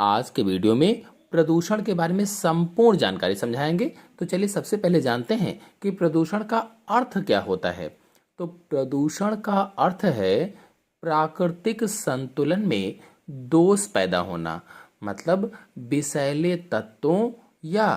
आज के वीडियो में प्रदूषण के बारे में संपूर्ण जानकारी समझाएंगे। तो चलिए सबसे पहले जानते हैं कि प्रदूषण का अर्थ क्या होता है। तो प्रदूषण का अर्थ है प्राकृतिक संतुलन में दोष पैदा होना, मतलब विषैले तत्वों या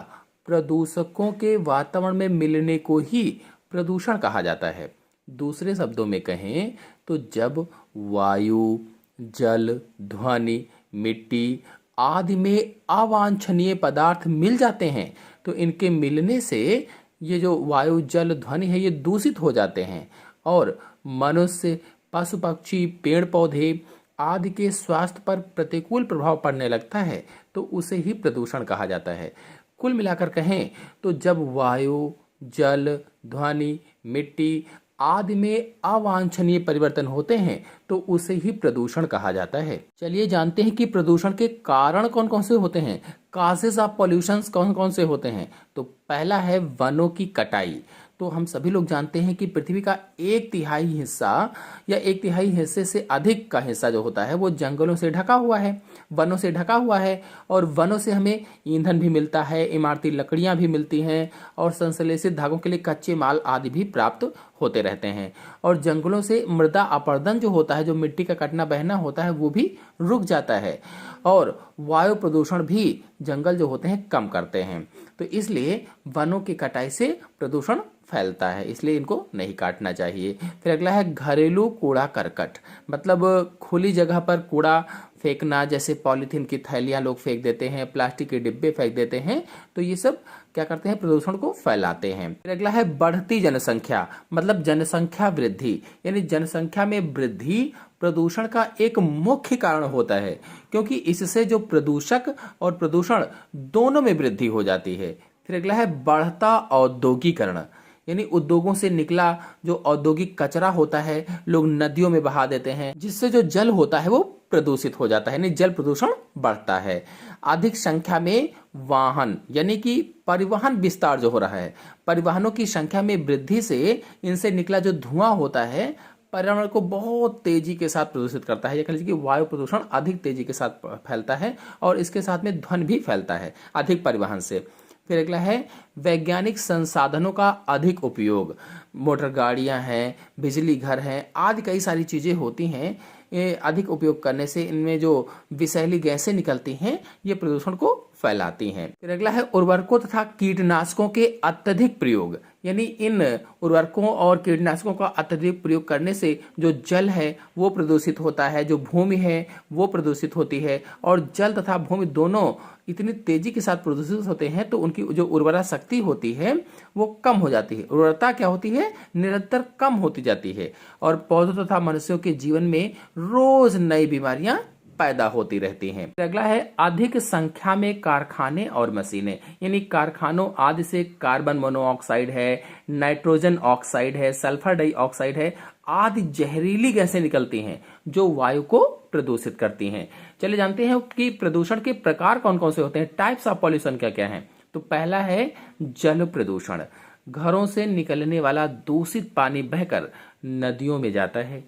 प्रदूषकों के वातावरण में मिलने को ही प्रदूषण कहा जाता है। दूसरे शब्दों में कहें तो जब वायु, जल, ध्वनि, मिट्टी आदि में अवांछनीय पदार्थ मिल जाते हैं तो इनके मिलने से ये जो वायु, जल, ध्वनि है ये दूषित हो जाते हैं और मनुष्य, पशु पक्षी, पेड़ पौधे आदि के स्वास्थ्य पर प्रतिकूल प्रभाव पड़ने लगता है, तो उसे ही प्रदूषण कहा जाता है। कुल मिलाकर कहें तो जब वायु, जल, ध्वनि, मिट्टी आदि में अवांछनीय परिवर्तन होते हैं तो उसे ही प्रदूषण कहा जाता है। चलिए जानते हैं कि प्रदूषण के कारण कौन कौन से होते हैं, काजेस ऑफ पॉल्यूशन कौन कौन से होते हैं। तो पहला है वनों की कटाई। तो हम सभी लोग जानते हैं कि पृथ्वी का 1/3 हिस्सा या 1/3 हिस्से से अधिक का हिस्सा जो होता है वो जंगलों से ढका हुआ है, वनों से ढका हुआ है। और वनों से हमें ईंधन भी मिलता है, इमारती लकड़ियां भी मिलती हैं और संश्लेषित धागों के लिए कच्चे माल आदि भी प्राप्त होते रहते हैं। और जंगलों से मृदा अपरदन जो होता है, जो मिट्टी का कटना बहना होता है, वो भी रुक जाता है और वायु प्रदूषण भी जंगल जो होते हैं कम करते हैं। तो इसलिए वनों की कटाई से प्रदूषण फैलता है, इसलिए इनको नहीं काटना चाहिए। फिर अगला है घरेलू कूड़ा करकट, मतलब खुली जगह पर कूड़ा फेंकना, जैसे पॉलीथीन की थैलियां लोग फेंक देते हैं, प्लास्टिक के डिब्बे फेंक देते हैं, तो ये सब क्या करते हैं, प्रदूषण को फैलाते हैं। फिर अगला है बढ़ती जनसंख्या, मतलब जनसंख्या वृद्धि, यानी जनसंख्या में वृद्धि प्रदूषण का एक मुख्य कारण होता है, क्योंकि इससे जो प्रदूषक और प्रदूषण दोनों में वृद्धि हो जाती है। फिर अगला है बढ़ता औद्योगिकरण, यानी उद्योगों से निकला जो औद्योगिक कचरा होता है लोग नदियों में बहा देते हैं, जिससे जो जल होता है वो प्रदूषित हो जाता है, यानी जल प्रदूषण बढ़ता है। अधिक संख्या में वाहन, यानी कि परिवहन विस्तार जो हो रहा है, परिवहनों की संख्या में वृद्धि से इनसे निकला जो धुआं होता है पर्यावरण को बहुत तेजी के साथ प्रदूषित करता है। या कह लीजिए कि वायु प्रदूषण अधिक तेजी के साथ फैलता है और इसके साथ में ध्वनि भी फैलता है अधिक परिवहन से। फिर अगला है वैज्ञानिक संसाधनों का अधिक उपयोग, मोटर गाड़ियां हैं, बिजली घर हैं आदि कई सारी चीजें होती हैं, ये अधिक उपयोग करने से इनमें जो विषैली गैसें निकलती हैं ये प्रदूषण को फैलाती हैं। फिर अगला है उर्वरकों तथा कीटनाशकों के अत्यधिक प्रयोग, यानी इन उर्वरकों और कीटनाशकों का अत्यधिक प्रयोग करने से जो जल है वो प्रदूषित होता है, जो भूमि है वो प्रदूषित होती है और जल तथा भूमि दोनों इतनी तेजी के साथ प्रदूषित होते हैं तो उनकी जो उर्वरा शक्ति होती है वो कम हो जाती है। उर्वरता क्या होती है, निरंतर कम होती जाती है और पौधों तथा मनुष्यों के जीवन में रोज नई बीमारियां पैदा होती रहती हैं। अगला है अधिक संख्या में कारखाने और मशीनें, यानी कारखानों आदि से कार्बन मोनोऑक्साइड है, नाइट्रोजन ऑक्साइड है, सल्फर डाइऑक्साइड है आदि जहरीली गैसें निकलती हैं जो वायु को प्रदूषित करती हैं। चलिए जानते हैं कि प्रदूषण के प्रकार कौन कौन से होते हैं, टाइप्स ऑफ पॉल्यूशन क्या क्या हैं। तो पहला है जल प्रदूषण, घरों से निकलने वाला दूषित पानी बहकर नदियों में जाता है।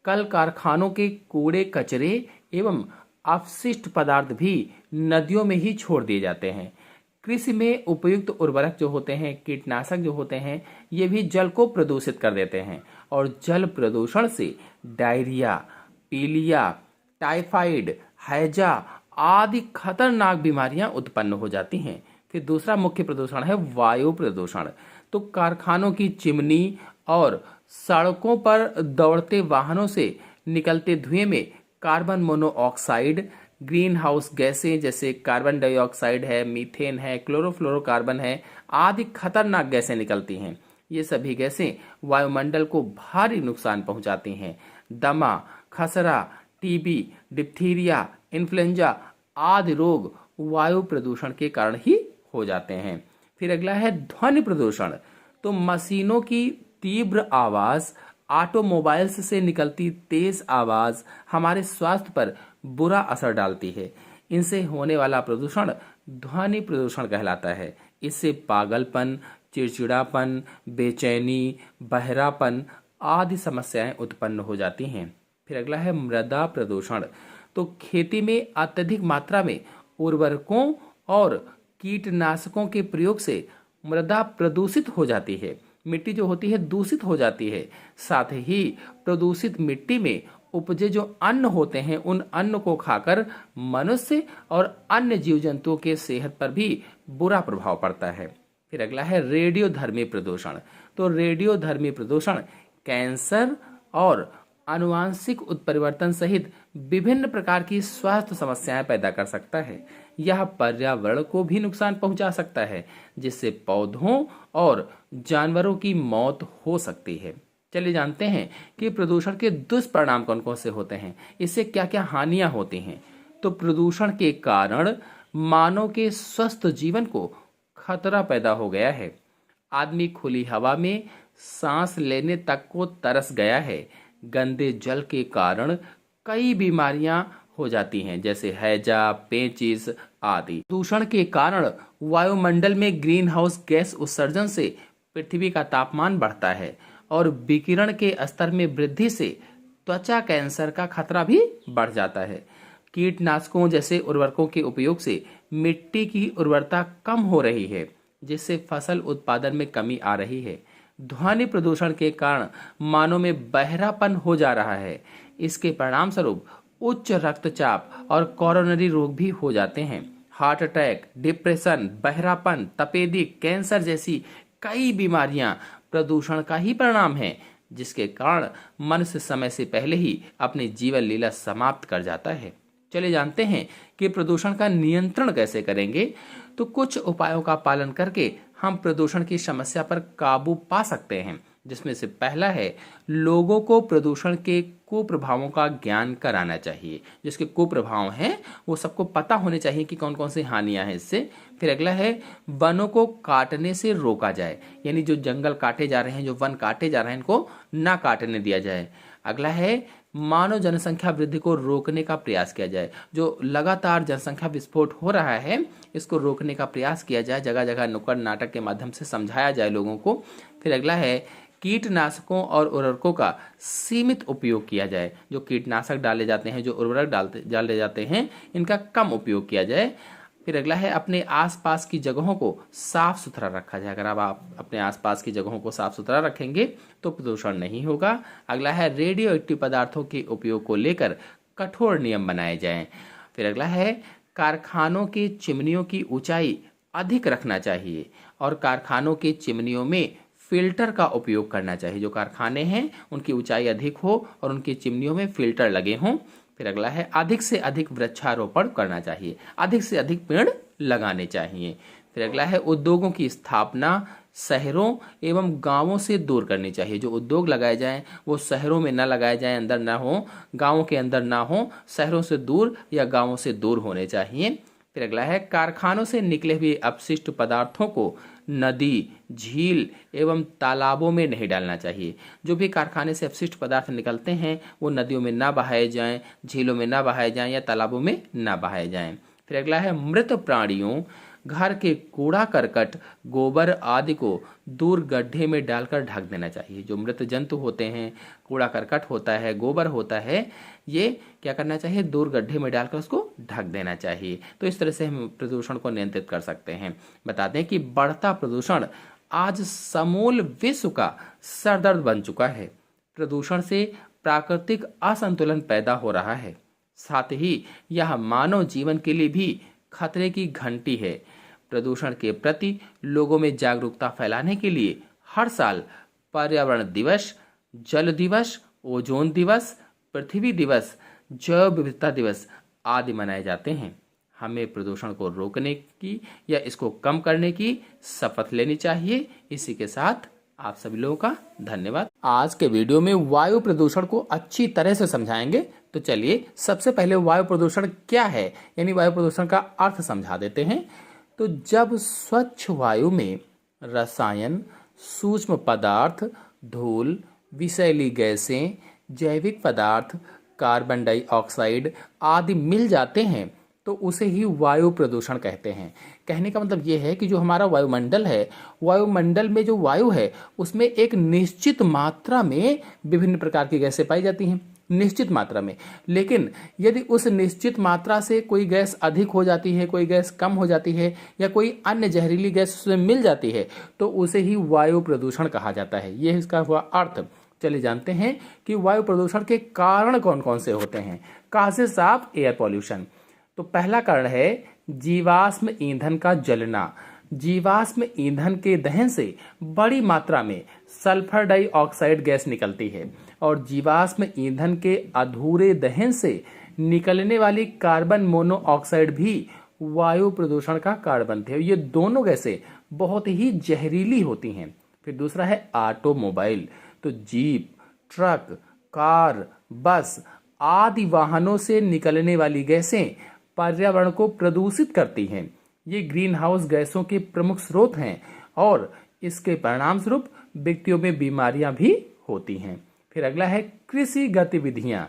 कल कारखानों के कूड़े कचरे एवं अपशिष्ट पदार्थ भी नदियों में ही छोड़ दिए जाते हैं। कृषि में उपयुक्त उर्वरक जो होते हैं, कीटनाशक जो होते हैं, ये भी जल को प्रदूषित कर देते हैं और जल प्रदूषण से डायरिया, पीलिया, टाइफाइड, हैजा आदि खतरनाक बीमारियां उत्पन्न हो जाती हैं। फिर दूसरा मुख्य प्रदूषण है वायु प्रदूषण। तो कारखानों की चिमनी और सड़कों पर दौड़ते वाहनों से निकलते धुएं में कार्बन मोनोऑक्साइड, ग्रीन हाउस गैसें जैसे कार्बन डाइऑक्साइड है, मीथेन है, क्लोरोफ्लोरोकार्बन है आदि खतरनाक गैसें निकलती हैं। ये सभी गैसें वायुमंडल को भारी नुकसान पहुंचाती हैं। दमा, खसरा, टीबी, डिप्थीरिया, इन्फ्लुएंजा आदि रोग वायु प्रदूषण के कारण ही हो जाते हैं। फिर अगला है ध्वनि प्रदूषण। तो मशीनों की तीव्र आवाज, ऑटोमोबाइल्स से निकलती तेज आवाज हमारे स्वास्थ्य पर बुरा असर डालती है। इनसे होने वाला प्रदूषण ध्वनि प्रदूषण कहलाता है। इससे पागलपन, चिड़चिड़ापन, बेचैनी, बहरापन आदि समस्याएं उत्पन्न हो जाती हैं। फिर अगला है मृदा प्रदूषण। तो खेती में अत्यधिक मात्रा में उर्वरकों और कीटनाशकों के प्रयोग से मृदा प्रदूषित हो जाती है, मिट्टी जो होती है दूषित हो जाती है। साथ ही प्रदूषित मिट्टी में उपजे जो अन्न होते हैं उन अन्न को खाकर मनुष्य और अन्य जीव जंतुओं के सेहत पर भी बुरा प्रभाव पड़ता है। फिर अगला है रेडियोधर्मी प्रदूषण। तो रेडियोधर्मी प्रदूषण कैंसर और आनुवांशिक उत्परिवर्तन सहित विभिन्न प्रकार की स्वास्थ्य समस्याएं पैदा कर सकता है। यह पर्यावरण को भी नुकसान पहुंचा सकता है, जिससे पौधों और जानवरों की मौत हो सकती है। चलिए जानते हैं कि प्रदूषण के दुष्परिणाम कौन कौन से होते हैं, इससे क्या क्या हानियां होती हैं। तो प्रदूषण के कारण मानव के स्वस्थ जीवन को खतरा पैदा हो गया है। आदमी खुली हवा में सांस लेने तक को तरस गया है। गंदे जल के कारण कई बीमारियां हो जाती हैं, जैसे हैजा, पेचिश आदि। प्रदूषण के कारण वायुमंडल में ग्रीन हाउस गैस उत्सर्जन से पृथ्वी का तापमान बढ़ता है और विकिरण के स्तर में वृद्धि से त्वचा कैंसर का खतरा भी बढ़ जाता है। कीटनाशकों जैसे उर्वरकों के उपयोग से मिट्टी की उर्वरता कम हो रही है, जिससे फसल उत्पादन में कमी आ रही है। ध्वनि प्रदूषण के कारण मानव में बहरापन हो जा रहा है। इसके परिणाम स्वरूप उच्च रक्तचाप और कोरोनरी रोग भी हो जाते हैं। हार्ट अटैक, डिप्रेशन, बहरापन, तपेदिक, कैंसर जैसी कई बीमारियां प्रदूषण का ही परिणाम है, जिसके कारण मनुष्य समय से पहले ही अपनी जीवन लीला समाप्त कर जाता है। चलिए जानते हैं कि प्रदूषण का नियंत्रण कैसे करेंगे। तो कुछ उपायों का पालन करके हम प्रदूषण की समस्या पर काबू पा सकते हैं, जिसमें से पहला है लोगों को प्रदूषण के कुप्रभावों का ज्ञान कराना चाहिए। जिसके कुप्रभाव हैं वो सबको पता होने चाहिए कि कौन कौन सी हानियां हैं इससे। फिर अगला है वनों को काटने से रोका जाए, यानी जो जंगल काटे जा रहे हैं, जो वन काटे जा रहे हैं, इनको ना काटने दिया जाए। अगला है मानव जनसंख्या वृद्धि को रोकने का प्रयास किया जाए। जो लगातार जनसंख्या विस्फोट हो रहा है, इसको रोकने का प्रयास किया जाए। जगह जगह नुक्कड़ नाटक के माध्यम से समझाया जाए लोगों को। फिर अगला है कीटनाशकों और उर्वरकों का सीमित उपयोग किया जाए। जो कीटनाशक डाले जाते हैं, जो उर्वरक डाले जाते हैं, इनका कम उपयोग किया जाए। फिर अगला है अपने आसपास की जगहों को साफ सुथरा रखा जाए। अगर आप अपने आसपास की जगहों को साफ सुथरा रखेंगे तो प्रदूषण नहीं होगा। अगला है रेडियो एक्टिव पदार्थों के उपयोग को लेकर कठोर नियम बनाए जाएं। फिर अगला है कारखानों की चिमनियों की ऊंचाई अधिक रखना चाहिए और कारखानों की चिमनियों में फिल्टर का उपयोग करना चाहिए। जो कारखाने हैं उनकी ऊंचाई अधिक हो और उनकी चिमनियों में फिल्टर लगे हों। फिर अगला है अधिक से अधिक वृक्षारोपण करना चाहिए, अधिक से अधिक पेड़ लगाने चाहिए। फिर अगला है उद्योगों की स्थापना शहरों एवं गांवों से दूर करनी चाहिए। जो उद्योग लगाए जाएं वो शहरों में न लगाए जाएं, अंदर ना हो, गांवों के अंदर ना हो, शहरों से दूर या गांवों से दूर होने चाहिए। फिर अगला है कारखानों से निकले हुए अपशिष्ट पदार्थों को नदी, झील एवं तालाबों में नहीं डालना चाहिए। जो भी कारखाने से अपशिष्ट पदार्थ निकलते हैं वो नदियों में ना बहाए जाएं, झीलों में ना बहाए जाएं या तालाबों में ना बहाए जाएं। फिर अगला है मृत प्राणियों, घर के कूड़ा करकट, गोबर आदि को दूर गड्ढे में डालकर ढक देना चाहिए। जो मृत जंतु होते हैं, कूड़ा करकट होता है, गोबर होता है, ये क्या करना चाहिए, दूर गड्ढे में डालकर उसको ढक देना चाहिए। तो इस तरह से हम प्रदूषण को नियंत्रित कर सकते हैं। बता दें कि बढ़ता प्रदूषण आज समूल विश्व का सरदर्द बन चुका है। प्रदूषण से प्राकृतिक असंतुलन पैदा हो रहा है, साथ ही यह मानव जीवन के लिए भी खतरे की घंटी है। प्रदूषण के प्रति लोगों में जागरूकता फैलाने के लिए हर साल पर्यावरण दिवस, जल दिवस, ओजोन दिवस, पृथ्वी दिवस, जैव विविधता दिवस आदि मनाए जाते हैं। हमें प्रदूषण को रोकने की या इसको कम करने की शपथ लेनी चाहिए। इसी के साथ आप सभी लोगों का धन्यवाद। आज के वीडियो में वायु प्रदूषण को अच्छी तरह से समझाएंगे। तो चलिए सबसे पहले वायु प्रदूषण क्या है, यानी वायु प्रदूषण का अर्थ समझा देते हैं। तो जब स्वच्छ वायु में रसायन, सूक्ष्म पदार्थ, धूल, विषैली गैसें, जैविक पदार्थ, कार्बन डाइऑक्साइड आदि मिल जाते हैं तो उसे ही वायु प्रदूषण कहते हैं। कहने का मतलब ये है कि जो हमारा वायुमंडल है, वायुमंडल में जो वायु है उसमें एक निश्चित मात्रा में विभिन्न प्रकार की गैसें पाई जाती हैं। निश्चित मात्रा में। लेकिन यदि उस निश्चित मात्रा से कोई गैस अधिक हो जाती है, कोई गैस कम हो जाती है, या कोई अन्य जहरीली गैस उसमें मिल जाती है, तो उसे ही वायु प्रदूषण कहा जाता है। यह इसका हुआ अर्थ। चलिए जानते हैं कि वायु प्रदूषण के कारण कौन कौन से होते हैं। Causes of air pollution. तो पहला कारण है जीवाश्म ईंधन का जलना। जीवाश्म ईंधन के दहन से बड़ी मात्रा में सल्फर डाइऑक्साइड गैस निकलती है, और जीवाश्म ईंधन के अधूरे दहन से निकलने वाली कार्बन मोनोऑक्साइड भी वायु प्रदूषण का कारण बनते हैं। ये दोनों गैसें बहुत ही जहरीली होती हैं। फिर दूसरा है ऑटोमोबाइल। तो जीप, ट्रक, कार, बस आदि वाहनों से निकलने वाली गैसें पर्यावरण को प्रदूषित करती हैं। ये ग्रीन हाउस गैसों के प्रमुख स्रोत हैं, और इसके परिणाम स्वरूप व्यक्तियों में बीमारियां भी होती हैं। फिर अगला है कृषि गतिविधियां।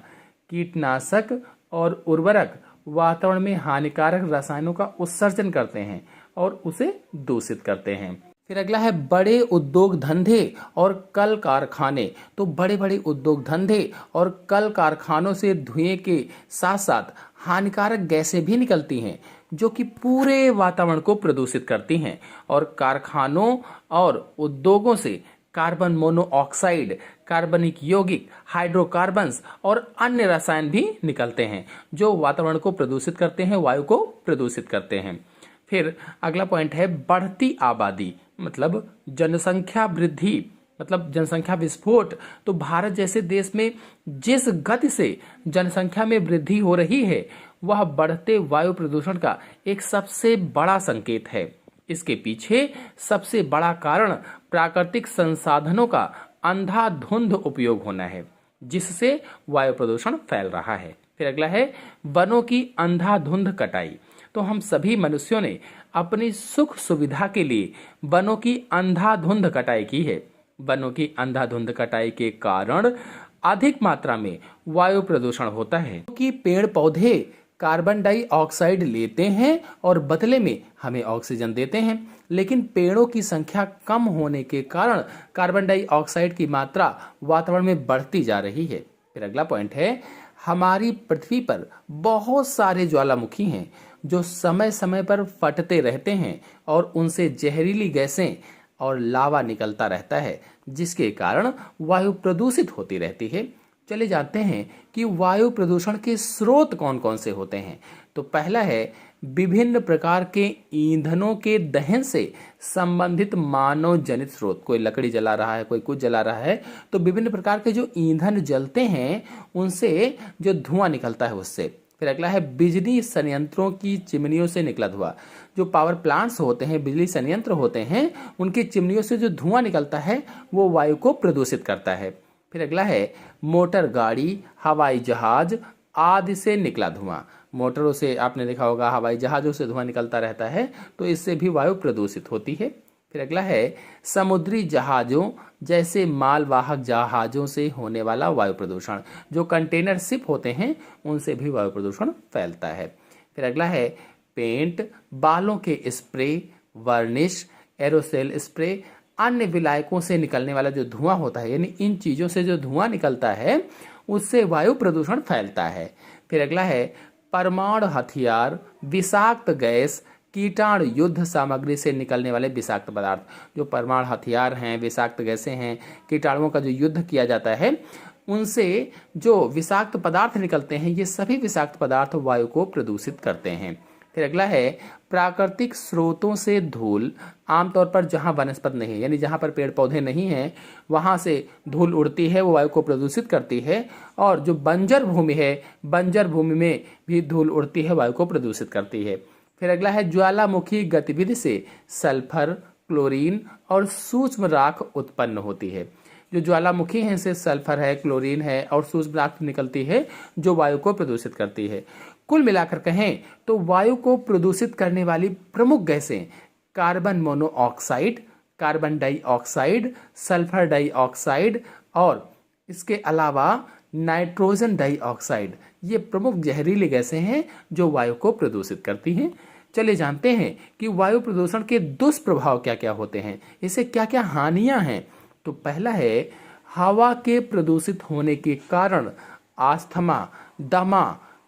कीटनाशक और उर्वरक वातावरण में हानिकारक रसायनों का उत्सर्जन करते हैं और उसे दूषित करते हैं। फिर अगला है बड़े उद्योग धंधे और कल कारखाने। तो बड़े बड़े उद्योग धंधे और कल कारखानों से धुएं के साथ साथ हानिकारक गैसें भी निकलती हैं, जो कि पूरे वातावरण को प्रदूषित करती हैं। और कारखानों और उद्योगों से कार्बन मोनोऑक्साइड, कार्बनिक यौगिक, हाइड्रोकार्बन्स और अन्य रसायन भी निकलते हैं, जो वातावरण को प्रदूषित करते हैं, वायु को प्रदूषित करते हैं। फिर अगला पॉइंट है बढ़ती आबादी, मतलब जनसंख्या वृद्धि, मतलब जनसंख्या विस्फोट। तो भारत जैसे देश में जिस गति से जनसंख्या में वृद्धि हो रही है, वह बढ़ते वायु प्रदूषण का एक सबसे बड़ा संकेत है। इसके पीछे सबसे बड़ा कारण प्राकृतिक संसाधनों का अंधाधुंध उपयोग होना है, जिससे वायु प्रदूषण फैल रहा है। फिर अगला है वनों की अंधाधुंध कटाई। तो हम सभी मनुष्यों ने अपनी सुख सुविधा के लिए वनों की अंधाधुंध कटाई की है। वनों की अंधाधुंध कटाई के कारण अधिक मात्रा में वायु प्रदूषण होता है, क्योंकि पेड़ पौधे कार्बन डाइऑक्साइड लेते हैं और बदले में हमें ऑक्सीजन देते हैं। लेकिन पेड़ों की संख्या कम होने के कारण कार्बन डाइऑक्साइड की मात्रा वातावरण में बढ़ती जा रही है। फिर अगला पॉइंट है हमारी पृथ्वी पर बहुत सारे ज्वालामुखी हैं, जो समय समय पर फटते रहते हैं और उनसे जहरीली गैसें और लावा निकलता रहता है, जिसके कारण वायु प्रदूषित होती रहती है। चले जानते हैं कि वायु प्रदूषण के स्रोत कौन कौन से होते हैं। तो पहला है विभिन्न प्रकार के ईंधनों के दहन से संबंधित मानव जनित स्रोत। कोई लकड़ी जला रहा है, कोई कुछ जला रहा है, तो विभिन्न प्रकार के जो ईंधन जलते हैं उनसे जो धुआं निकलता है उससे। फिर अगला है बिजली संयंत्रों की चिमनियों से निकला धुआं। जो पावर प्लांट्स होते हैं, बिजली संयंत्र होते हैं, उनकी चिमनियों से जो धुआं निकलता है वो वायु को प्रदूषित करता है। फिर अगला है मोटर गाड़ी, हवाई जहाज आदि से निकला धुआं। मोटरों से आपने देखा होगा, हवाई जहाजों से धुआं निकलता रहता है, तो इससे भी वायु प्रदूषित होती है। फिर अगला है समुद्री जहाजों जैसे मालवाहक जहाजों से होने वाला वायु प्रदूषण। जो कंटेनर शिप होते हैं उनसे भी वायु प्रदूषण फैलता है। फिर अगला है पेंट, बालों के स्प्रे, वर्निश, एरोसेल स्प्रे, अन्य विलायकों से निकलने वाला जो धुआं होता है, यानी इन चीजों से जो धुआं निकलता है उससे वायु प्रदूषण फैलता है। फिर अगला है परमाणु हथियार, विषाक्त गैस, कीटाणु युद्ध सामग्री से निकलने वाले विषाक्त पदार्थ। जो परमाणु हथियार हैं, विषाक्त गैसें हैं, कीटाणुओं का जो युद्ध किया जाता है उनसे जो विषाक्त पदार्थ निकलते हैं, ये सभी विषाक्त पदार्थ वायु को प्रदूषित करते हैं। फिर अगला है प्राकृतिक स्रोतों से धूल। आमतौर पर जहां वनस्पति नहीं है, यानी जहां पर पेड़ पौधे नहीं हैं, वहां से धूल उड़ती है, वो वायु को प्रदूषित करती है। और जो बंजर भूमि है, बंजर भूमि में भी धूल उड़ती है, वायु को प्रदूषित करती है। फिर अगला है ज्वालामुखी गतिविधि से सल्फर, क्लोरीन और सूक्ष्म राख उत्पन्न होती है। जो ज्वालामुखी है इससे सल्फर है, क्लोरीन है और सूक्ष्म राख निकलती है, जो वायु को प्रदूषित करती है। कुल मिलाकर कहें तो वायु को प्रदूषित करने वाली प्रमुख गैसें carbon monoxide, carbon dioxide, sulphur dioxide और इसके अलावा नाइट्रोजन डाइऑक्साइड, ये प्रमुख जहरीली गैसें हैं जो वायु को प्रदूषित करती हैं। चलिए जानते हैं कि वायु प्रदूषण के दुष्प्रभाव क्या क्या होते हैं, इससे क्या क्या हानियां हैं। तो पहला है हवा के प्रदूषित होने के कारण आस्थमा, दमा,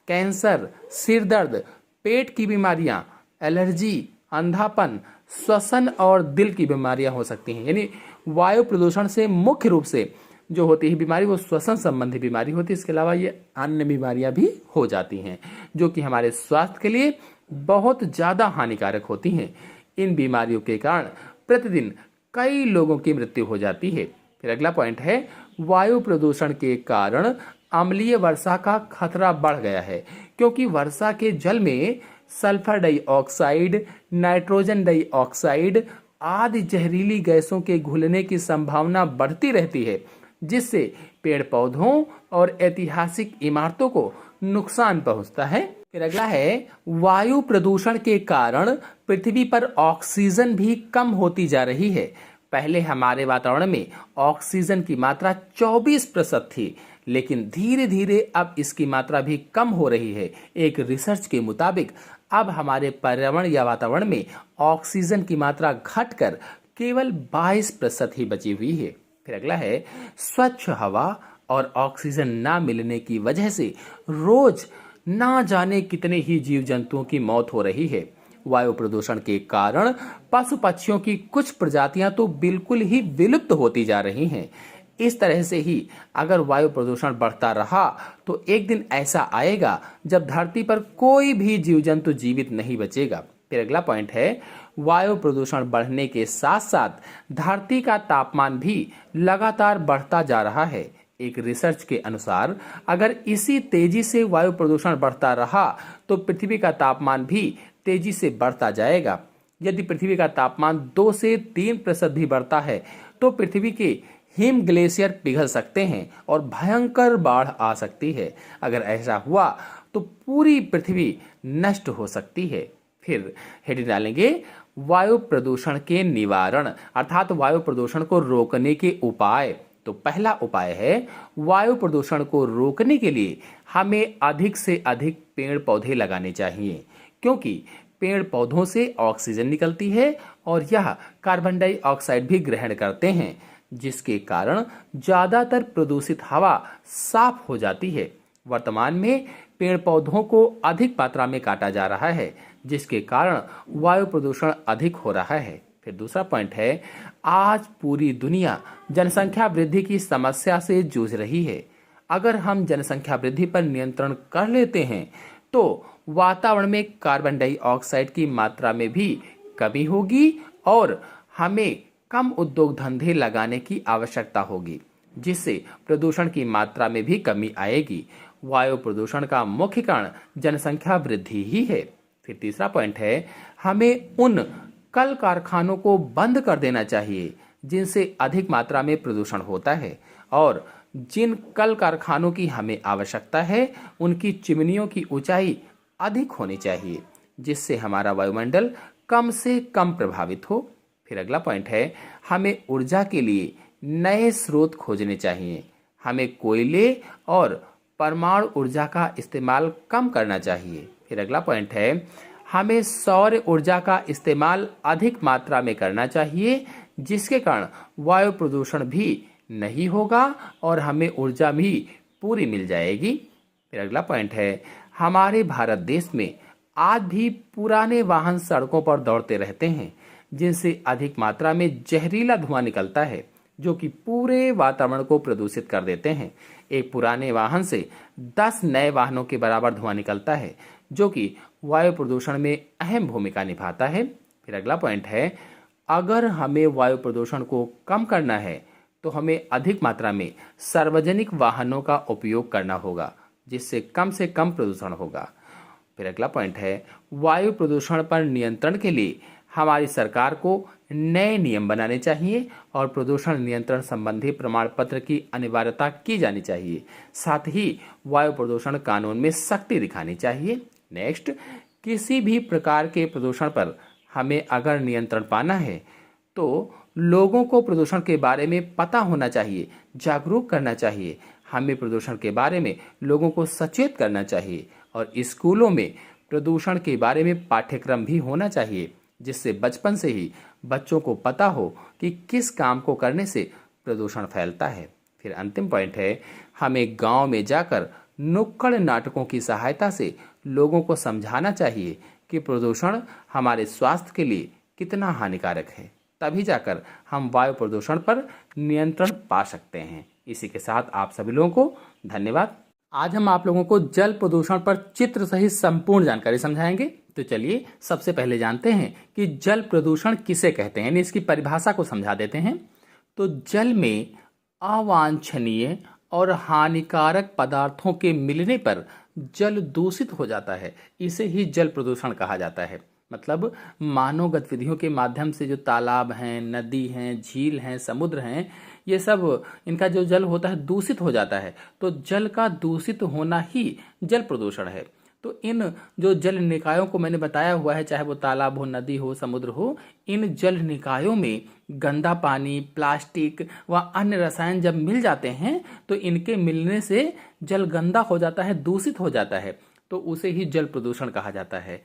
कैंसर, सिर दर्द, पेट की बीमारियां, एलर्जी, अंधापन, श्वसन और दिल की बीमारियां हो सकती हैं। यानी वायु प्रदूषण से मुख्य रूप से जो होती है बीमारी वो श्वसन संबंधी बीमारी होती है। इसके अलावा ये अन्य बीमारियां भी हो जाती हैं जो कि हमारे स्वास्थ्य के लिए बहुत ज़्यादा हानिकारक होती हैं। इन बीमारियों के कारण प्रतिदिन कई लोगों की मृत्यु हो जाती है। फिर अगला पॉइंट है, वायु प्रदूषण के कारण अम्लीय वर्षा का खतरा बढ़ गया है, क्योंकि वर्षा के जल में सल्फर डाइऑक्साइड, नाइट्रोजन डाइऑक्साइड आदि जहरीली गैसों के घुलने की संभावना बढ़ती रहती है, जिससे पेड़ पौधों और ऐतिहासिक इमारतों को नुकसान पहुंचता है। फिर अगला है, वायु प्रदूषण के कारण पृथ्वी पर ऑक्सीजन भी कम होती जा रही है। पहले हमारे वातावरण में ऑक्सीजन की मात्रा 24% थी, लेकिन धीरे धीरे अब इसकी मात्रा भी कम हो रही है। एक रिसर्च के मुताबिक अब हमारे पर्यावरण या वातावरण में ऑक्सीजन की मात्रा घटकर केवल 22% ही बची हुई है। फिर अगला है, स्वच्छ हवा और ऑक्सीजन ना मिलने की वजह से रोज ना जाने कितने ही जीव जंतुओं की मौत हो रही है। वायु प्रदूषण के कारण पशु पक्षियों की कुछ प्रजातियां तो बिल्कुल ही विलुप्त होती जा रही हैं। इस तरह से ही अगर वायु प्रदूषण बढ़ता रहा तो एक दिन ऐसा आएगा जब धरती पर कोई भी जीव जंतु जीवित नहीं बचेगा। फिर अगला पॉइंट है, वायु प्रदूषण बढ़ने के साथ साथ धरती का तापमान भी लगातार बढ़ता जा रहा है। एक रिसर्च के अनुसार अगर इसी तेजी से वायु प्रदूषण बढ़ता रहा तो पृथ्वी का तापमान भी तेजी से बढ़ता जाएगा। यदि पृथ्वी का तापमान 2 से 3% भी बढ़ता है तो पृथ्वी के हिम ग्लेशियर पिघल सकते हैं और भयंकर बाढ़ आ सकती है। अगर ऐसा हुआ तो पूरी पृथ्वी नष्ट हो सकती है। फिर हेडिंग डालेंगे, वायु प्रदूषण के निवारण, अर्थात वायु प्रदूषण को रोकने के उपाय। तो पहला उपाय है, वायु प्रदूषण को रोकने के लिए हमें अधिक से अधिक पेड़ पौधे लगाने चाहिए, क्योंकि पेड़ पौधों से ऑक्सीजन निकलती है और यह कार्बन डाइऑक्साइड भी ग्रहण करते हैं, जिसके कारण ज्यादातर प्रदूषित हवा साफ हो जाती है। वर्तमान में पेड़ पौधों को अधिक मात्रा में काटा जा रहा है, जिसके कारण वायु प्रदूषण अधिक हो रहा है। फिर दूसरा पॉइंट है, आज पूरी दुनिया जनसंख्या वृद्धि की समस्या से जूझ रही है। अगर हम जनसंख्या वृद्धि पर नियंत्रण कर लेते हैं तो वातावरण में कार्बन डाइऑक्साइड की मात्रा में भी कमी होगी और हमें कम उद्योग धंधे लगाने की आवश्यकता होगी, जिससे प्रदूषण की मात्रा में भी कमी आएगी। वायु प्रदूषण का मुख्य कारण जनसंख्या वृद्धि ही है। फिर तीसरा पॉइंट है, हमें उन कल कारखानों को बंद कर देना चाहिए जिनसे अधिक मात्रा में प्रदूषण होता है, और जिन कल कारखानों की हमें आवश्यकता है उनकी चिमनियों की ऊंचाई अधिक होनी चाहिए, जिससे हमारा वायुमंडल कम से कम प्रभावित हो। फिर अगला पॉइंट है, हमें ऊर्जा के लिए नए स्रोत खोजने चाहिए। हमें कोयले और परमाणु ऊर्जा का इस्तेमाल कम करना चाहिए। फिर अगला पॉइंट है, हमें सौर ऊर्जा का इस्तेमाल अधिक मात्रा में करना चाहिए, जिसके कारण वायु प्रदूषण भी नहीं होगा और हमें ऊर्जा भी पूरी मिल जाएगी। फिर अगला पॉइंट है, हमारे भारत देश में आज भी पुराने वाहन सड़कों पर दौड़ते रहते हैं, जिनसे अधिक मात्रा में जहरीला धुआं निकलता है, जो कि पूरे वातावरण को प्रदूषित कर देते हैं। एक पुराने वाहन से 10 नए वाहनों के बराबर धुआं निकलता है, जो कि वायु प्रदूषण में अहम भूमिका निभाता है। फिर अगला पॉइंट है, अगर हमें वायु प्रदूषण को कम करना है तो हमें अधिक मात्रा में सार्वजनिक वाहनों का उपयोग करना होगा, जिससे कम से कम प्रदूषण होगा। फिर अगला पॉइंट है, वायु प्रदूषण पर नियंत्रण के लिए हमारी सरकार को नए नियम बनाने चाहिए और प्रदूषण नियंत्रण संबंधी प्रमाण पत्र की अनिवार्यता की जानी चाहिए। साथ ही वायु प्रदूषण कानून में सख्ती दिखानी चाहिए। नेक्स्ट, किसी भी प्रकार के प्रदूषण पर हमें अगर नियंत्रण पाना है तो लोगों को प्रदूषण के बारे में पता होना चाहिए, जागरूक करना चाहिए। हमें प्रदूषण के बारे में लोगों को सचेत करना चाहिए और स्कूलों में प्रदूषण के बारे में पाठ्यक्रम भी होना चाहिए, जिससे बचपन से ही बच्चों को पता हो कि किस काम को करने से प्रदूषण फैलता है। फिर अंतिम पॉइंट है, हमें गांव में जाकर नुक्कड़ नाटकों की सहायता से लोगों को समझाना चाहिए कि प्रदूषण हमारे स्वास्थ्य के लिए कितना हानिकारक है। तभी जाकर हम वायु प्रदूषण पर नियंत्रण पा सकते हैं। इसी के साथ आप सभी लोगों को धन्यवाद। आज हम आप लोगों को जल प्रदूषण पर चित्र सहित संपूर्ण जानकारी समझाएंगे। तो चलिए सबसे पहले जानते हैं कि जल प्रदूषण किसे कहते हैं, इसकी परिभाषा को समझा देते हैं। तो जल में अवांछनीय और हानिकारक पदार्थों के मिलने पर जल दूषित हो जाता है, इसे ही जल प्रदूषण कहा जाता है। मतलब मानव गतिविधियों के माध्यम से जो तालाब हैं, नदी हैं, झील हैं, समुद्र हैं, ये सब इनका जो जल होता है दूषित हो जाता है। तो जल का दूषित होना ही जल प्रदूषण है। तो इन जो जल निकायों को मैंने बताया हुआ है, चाहे वो तालाब हो, नदी हो, समुद्र हो, इन जल निकायों में गंदा पानी, प्लास्टिक व अन्य रसायन जब मिल जाते हैं तो इनके मिलने से जल गंदा हो जाता है, दूषित हो जाता है। तो उसे ही जल प्रदूषण कहा जाता है।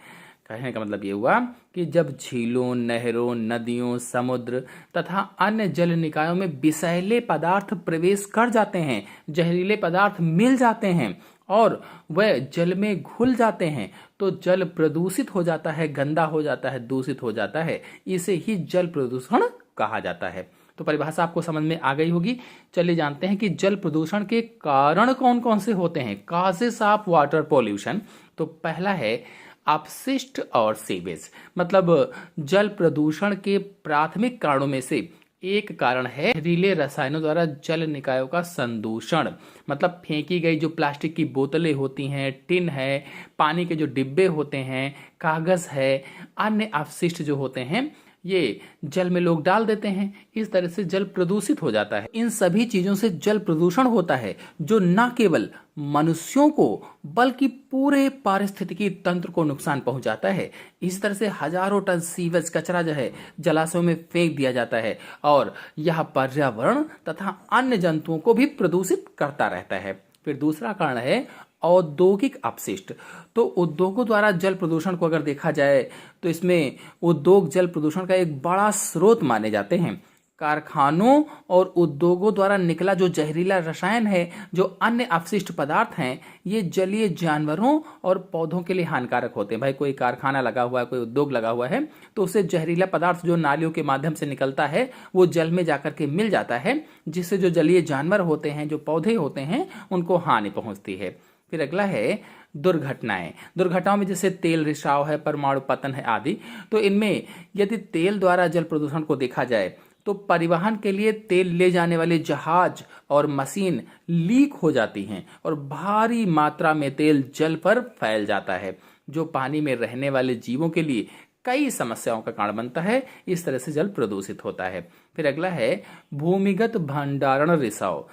कहने का मतलब ये हुआ कि जब झीलों, नहरों, नदियों, समुद्र तथा अन्य जल निकायों में विषैले पदार्थ प्रवेश कर जाते हैं, जहरीले पदार्थ मिल जाते हैं और वह जल में घुल जाते हैं, तो जल प्रदूषित हो जाता है, गंदा हो जाता है, दूषित हो जाता है। इसे ही जल प्रदूषण कहा जाता है। तो परिभाषा आपको समझ में आ गई होगी। चलिए जानते हैं कि जल प्रदूषण के कारण कौन कौन से होते हैं। Causes of water pollution. तो पहला है अपशिष्ट और सीवेज। मतलब जल प्रदूषण के प्राथमिक कारणों में से एक कारण है जहरीले रसायनों द्वारा जल निकायों का संदूषण। मतलब फेंकी गई जो प्लास्टिक की बोतलें होती हैं, टिन है, पानी के जो डिब्बे होते हैं, कागज है, अन्य अपशिष्ट जो होते हैं, ये जल में लोग डाल देते हैं। इस तरह से जल प्रदूषित हो जाता है। इन सभी चीजों से जल प्रदूषण होता है, जो न केवल मनुष्यों को बल्कि पूरे पारिस्थितिकी तंत्र को नुकसान पहुंचाता है। इस तरह से हजारों टन सीवेज कचरा जो है जलाशयों में फेंक दिया जाता है और यह पर्यावरण तथा अन्य जंतुओं को भी प्रदूषित करता रहता है। फिर दूसरा कारण है औद्योगिक अपशिष्ट। तो उद्योगों द्वारा जल प्रदूषण को अगर देखा जाए तो इसमें उद्योग जल प्रदूषण का एक बड़ा स्रोत माने जाते हैं। कारखानों और उद्योगों द्वारा निकला जो जहरीला रसायन है, जो अन्य अपशिष्ट पदार्थ हैं, ये जलीय जानवरों और पौधों के लिए हानिकारक होते हैं। भाई कोई कारखाना लगा हुआ है, कोई उद्योग लगा हुआ है, तो उससे जहरीला पदार्थ जो नालियों के माध्यम से निकलता है वो जल में जाकर के मिल जाता है, जिससे जो जलीय जानवर होते हैं, जो पौधे होते हैं, उनको हानि पहुंचती है। फिर अगला है दुर्घटनाएं। दुर्घटनाओं में जैसे तेल रिसाव है, परमाणु पतन है आदि। तो इनमें यदि तेल द्वारा जल प्रदूषण को देखा जाए तो परिवहन के लिए तेल ले जाने वाले जहाज और मशीन लीक हो जाती हैं और भारी मात्रा में तेल जल पर फैल जाता है, जो पानी में रहने वाले जीवों के लिए कई समस्याओं का कारण बनता है। इस तरह से जल प्रदूषित होता है। फिर अगला है भूमिगत भंडारण रिसाव।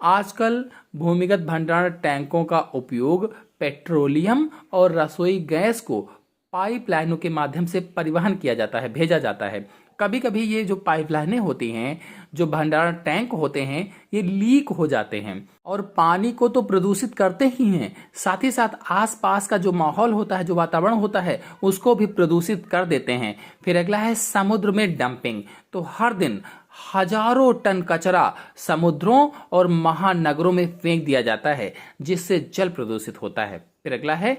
आजकल भूमिगत भंडारण टैंकों का उपयोग पेट्रोलियम और रसोई गैस को पाइपलाइनों के माध्यम से परिवहन किया जाता है, भेजा जाता है। कभी कभी ये जो पाइपलाइनें होती हैं, जो भंडारण टैंक होते हैं, ये लीक हो जाते हैं और पानी को तो प्रदूषित करते ही हैं, साथ ही साथ आसपास का जो माहौल होता है, जो वातावरण होता है, उसको भी प्रदूषित कर देते हैं। फिर अगला है समुद्र में डंपिंग। तो हर दिन हजारों टन कचरा समुद्रों और महानगरों में फेंक दिया जाता है, जिससे जल प्रदूषित होता है। फिर अगला है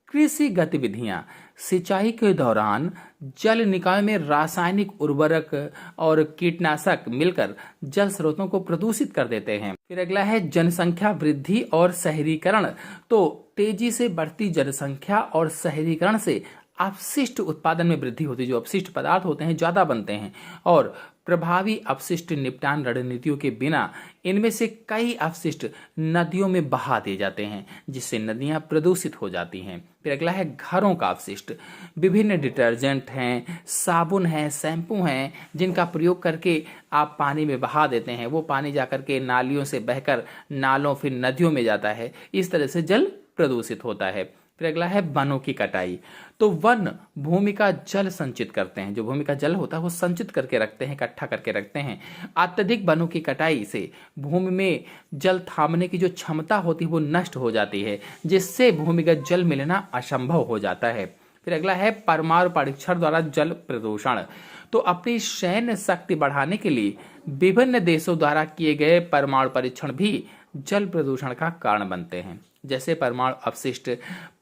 कृषि गतिविधियां। सिंचाई के दौरान जल निकाय में रासायनिक उर्वरक और कीटनाशक मिलकर जल स्रोतों को प्रदूषित कर देते हैं। फिर अगला है जनसंख्या वृद्धि और शहरीकरण। तो तेजी से बढ़ती जनसंख्या और शहरीकरण से अपशिष्ट उत्पादन में वृद्धि होती है, जो अपशिष्ट पदार्थ होते हैं ज्यादा बनते हैं और प्रभावी अपशिष्ट निपटान रणनीतियों के बिना इनमें से कई अपशिष्ट नदियों में बहा दिए जाते हैं, जिससे नदियां प्रदूषित हो जाती हैं। फिर अगला है घरों का अपशिष्ट। विभिन्न डिटर्जेंट हैं, साबुन हैं, शैम्पू हैं, जिनका प्रयोग करके आप पानी में बहा देते हैं। वो पानी जाकर के नालियों से बहकर नालों फिर नदियों में जाता है। इस तरह से जल प्रदूषित होता है। फिर अगला है वनों की कटाई। तो वन भूमि का जल संचित करते हैं, जो भूमि का जल होता है वो संचित करके रखते हैं, इकट्ठा करके रखते हैं। अत्यधिक वनों की कटाई से भूमि में जल थामने की जो क्षमता होती है वो नष्ट हो जाती है, जिससे भूमिगत जल मिलना असंभव हो जाता है। फिर अगला है परमाणु परीक्षण द्वारा जल प्रदूषण। तो अपनी सैन्य शक्ति बढ़ाने के लिए विभिन्न देशों द्वारा किए गए परमाणु परीक्षण भी जल प्रदूषण का कारण बनते हैं। जैसे परमाणु अपशिष्ट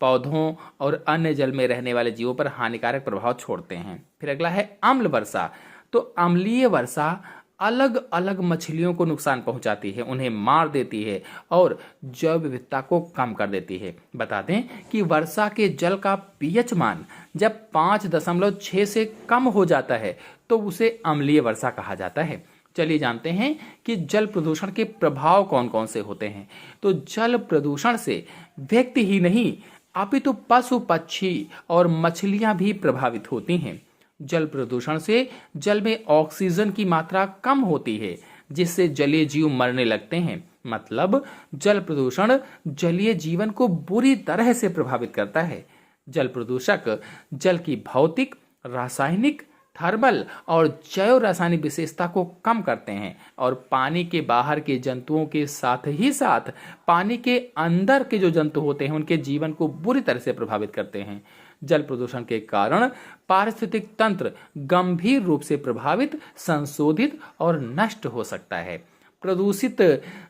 पौधों और अन्य जल में रहने वाले जीवों पर हानिकारक प्रभाव छोड़ते हैं। फिर अगला है अम्ल वर्षा। तो अम्लीय वर्षा अलग अलग मछलियों को नुकसान पहुंचाती है, उन्हें मार देती है और जैव विविधता को कम कर देती है। बता दें कि वर्षा के जल का पीएच मान जब 5.6 से कम हो जाता है तो उसे अम्लीय वर्षा कहा जाता है। चलिए जानते हैं कि जल प्रदूषण के प्रभाव कौन कौन से होते हैं। तो जल प्रदूषण से व्यक्ति ही नहीं अपितु पशु पक्षी और मछलियां भी प्रभावित होती हैं। जल प्रदूषण से जल में ऑक्सीजन की मात्रा कम होती है, जिससे जलीय जीव मरने लगते हैं। मतलब जल प्रदूषण जलीय जीवन को बुरी तरह से प्रभावित करता है। जल प्रदूषक जल की भौतिक, रासायनिक, थर्मल और जैव रासायनिक विशेषता को कम करते हैं और पानी के बाहर के जंतुओं के साथ ही साथ पानी के अंदर के जो जंतु होते हैं उनके जीवन को बुरी तरह से प्रभावित करते हैं। जल प्रदूषण के कारण पारिस्थितिक तंत्र गंभीर रूप से प्रभावित, संशोधित और नष्ट हो सकता है। प्रदूषित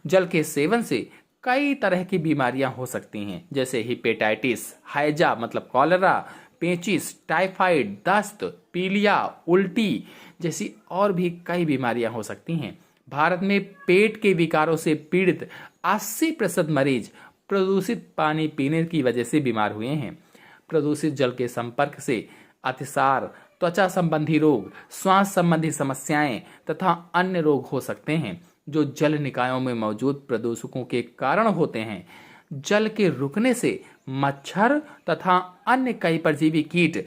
जल के सेवन से कई तरह की बीमारियां हो सकती हैं, जैसे हेपेटाइटिस, हैजा मतलब कॉलेरा, पेचिस, टाइफाइड, दस्त, पीलिया, उल्टी जैसी और भी कई बीमारियां हो सकती हैं। भारत में पेट के विकारों से पीड़ित 80% मरीज प्रदूषित पानी पीने की वजह से बीमार हुए हैं। प्रदूषित जल के संपर्क से अतिसार, त्वचा संबंधी रोग, श्वास संबंधी समस्याएं तथा अन्य रोग हो सकते हैं, जो जल निकायों में मौजूद प्रदूषकों के कारण होते हैं। जल के रुकने से मच्छर तथा अन्य कई परजीवी कीट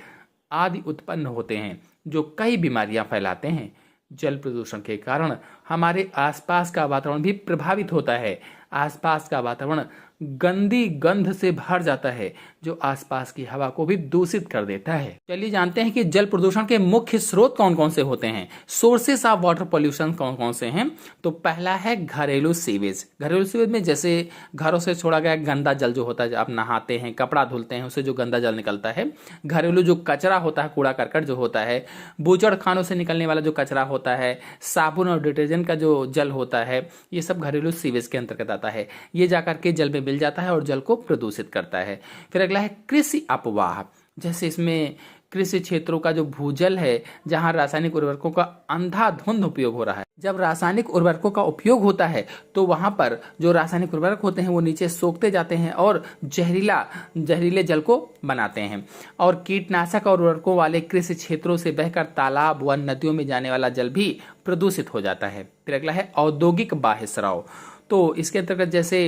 आदि उत्पन्न होते हैं, जो कई बीमारियां फैलाते हैं। जल प्रदूषण के कारण हमारे आसपास का वातावरण भी प्रभावित होता है। आसपास का वातावरण गंदी गंध से भर जाता है, जो आसपास की हवा को भी दूषित कर देता है। चलिए जानते हैं कि जल प्रदूषण के मुख्य स्रोत कौन कौन से होते हैं। सोर्सेस ऑफ वाटर पॉल्यूशन कौन कौन से हैं। तो पहला है घरेलू सीवेज। घरेलू सीवेज में जैसे घरों से छोड़ा गया गंदा जल जो होता है, आप नहाते हैं, कपड़ा धुलते हैं, उससे जो गंदा जल निकलता है। घरेलू जो कचरा होता है, कूड़ा करकट जो होता है, बूचड़ खानों से निकलने वाला जो कचरा होता है, साबुन और डिटर्जेंट का जो जल होता है, ये सब घरेलू सीवेज के अंतर्गत आता है। ये जाकर के जल में मिल जाता है और जल को प्रदूषित करता है। फिर अगला है कृषि अपवाह। जैसे इसमें कृषि क्षेत्रों का जो भूजल है, जहां रासायनिक उर्वरकों का अंधाधुंध उपयोग हो रहा है। जब रासायनिक उर्वरकों का उपयोग होता है तो वहां पर जो रासायनिक उर्वरक होते हैं वो नीचे सोखते जाते हैं और जहरीले जल को बनाते हैं। और कीटनाशक और उर्वरकों वाले कृषि क्षेत्रों से बहकर तालाब व नदियों में जाने वाला जल भी प्रदूषित हो जाता है। फिर अगला है औद्योगिक बाह्य स्राव। तो इसके अंतर्गत जैसे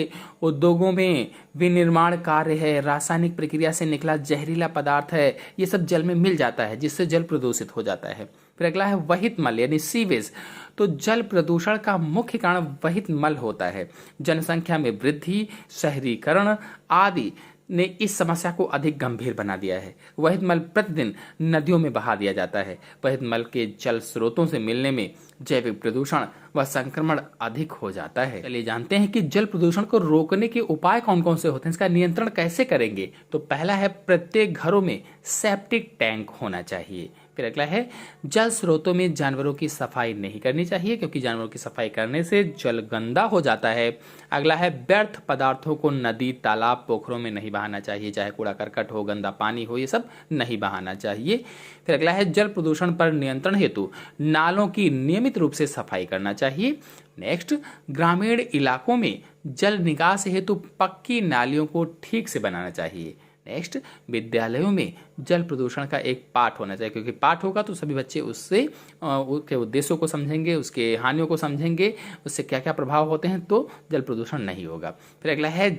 उद्योगों में विनिर्माण कार्य है, रासायनिक प्रक्रिया से निकला जहरीला पदार्थ है, ये सब जल में मिल जाता है, जिससे जल प्रदूषित हो जाता है। फिर अगला है वहित मल यानी सीवेज। तो जल प्रदूषण का मुख्य कारण वहित मल होता है। जनसंख्या में वृद्धि, शहरीकरण आदि ने इस समस्या को अधिक गंभीर बना दिया है। वहित मल प्रतिदिन नदियों में बहा दिया जाता है। वहित मल के जल स्रोतों से मिलने में जैविक प्रदूषण व संक्रमण अधिक हो जाता है। चलिए जानते हैं कि जल प्रदूषण को रोकने के उपाय कौन कौन से होते हैं, इसका नियंत्रण कैसे करेंगे। तो पहला है प्रत्येक घरों में सेप्टिक टैंक होना चाहिए। फिर अगला है जल स्रोतों में जानवरों की सफाई नहीं करनी चाहिए, क्योंकि जानवरों की सफाई करने से जल गंदा हो जाता है। अगला है व्यर्थ पदार्थों को नदी, तालाब, पोखरों में नहीं बहाना चाहिए, चाहे कूड़ा करकट हो, गंदा पानी हो, ये सब नहीं बहाना चाहिए। फिर अगला है जल प्रदूषण पर नियंत्रण हेतु नालों की नियमित रूप से सफाई करना चाहिए। नेक्स्ट, ग्रामीण इलाकों में जल निकास हेतु पक्की नालियों को ठीक से बनाना चाहिए। नेक्स्ट, विद्यालयों में जल प्रदूषण का एक पाठ होना चाहिए, क्योंकि पाठ होगा तो सभी बच्चे उससे उसके उद्देश्यों को समझेंगे, उसके हानियों को समझेंगे, उससे क्या क्या प्रभाव होते हैं, तो जल प्रदूषण नहीं होगा। फिर अगला है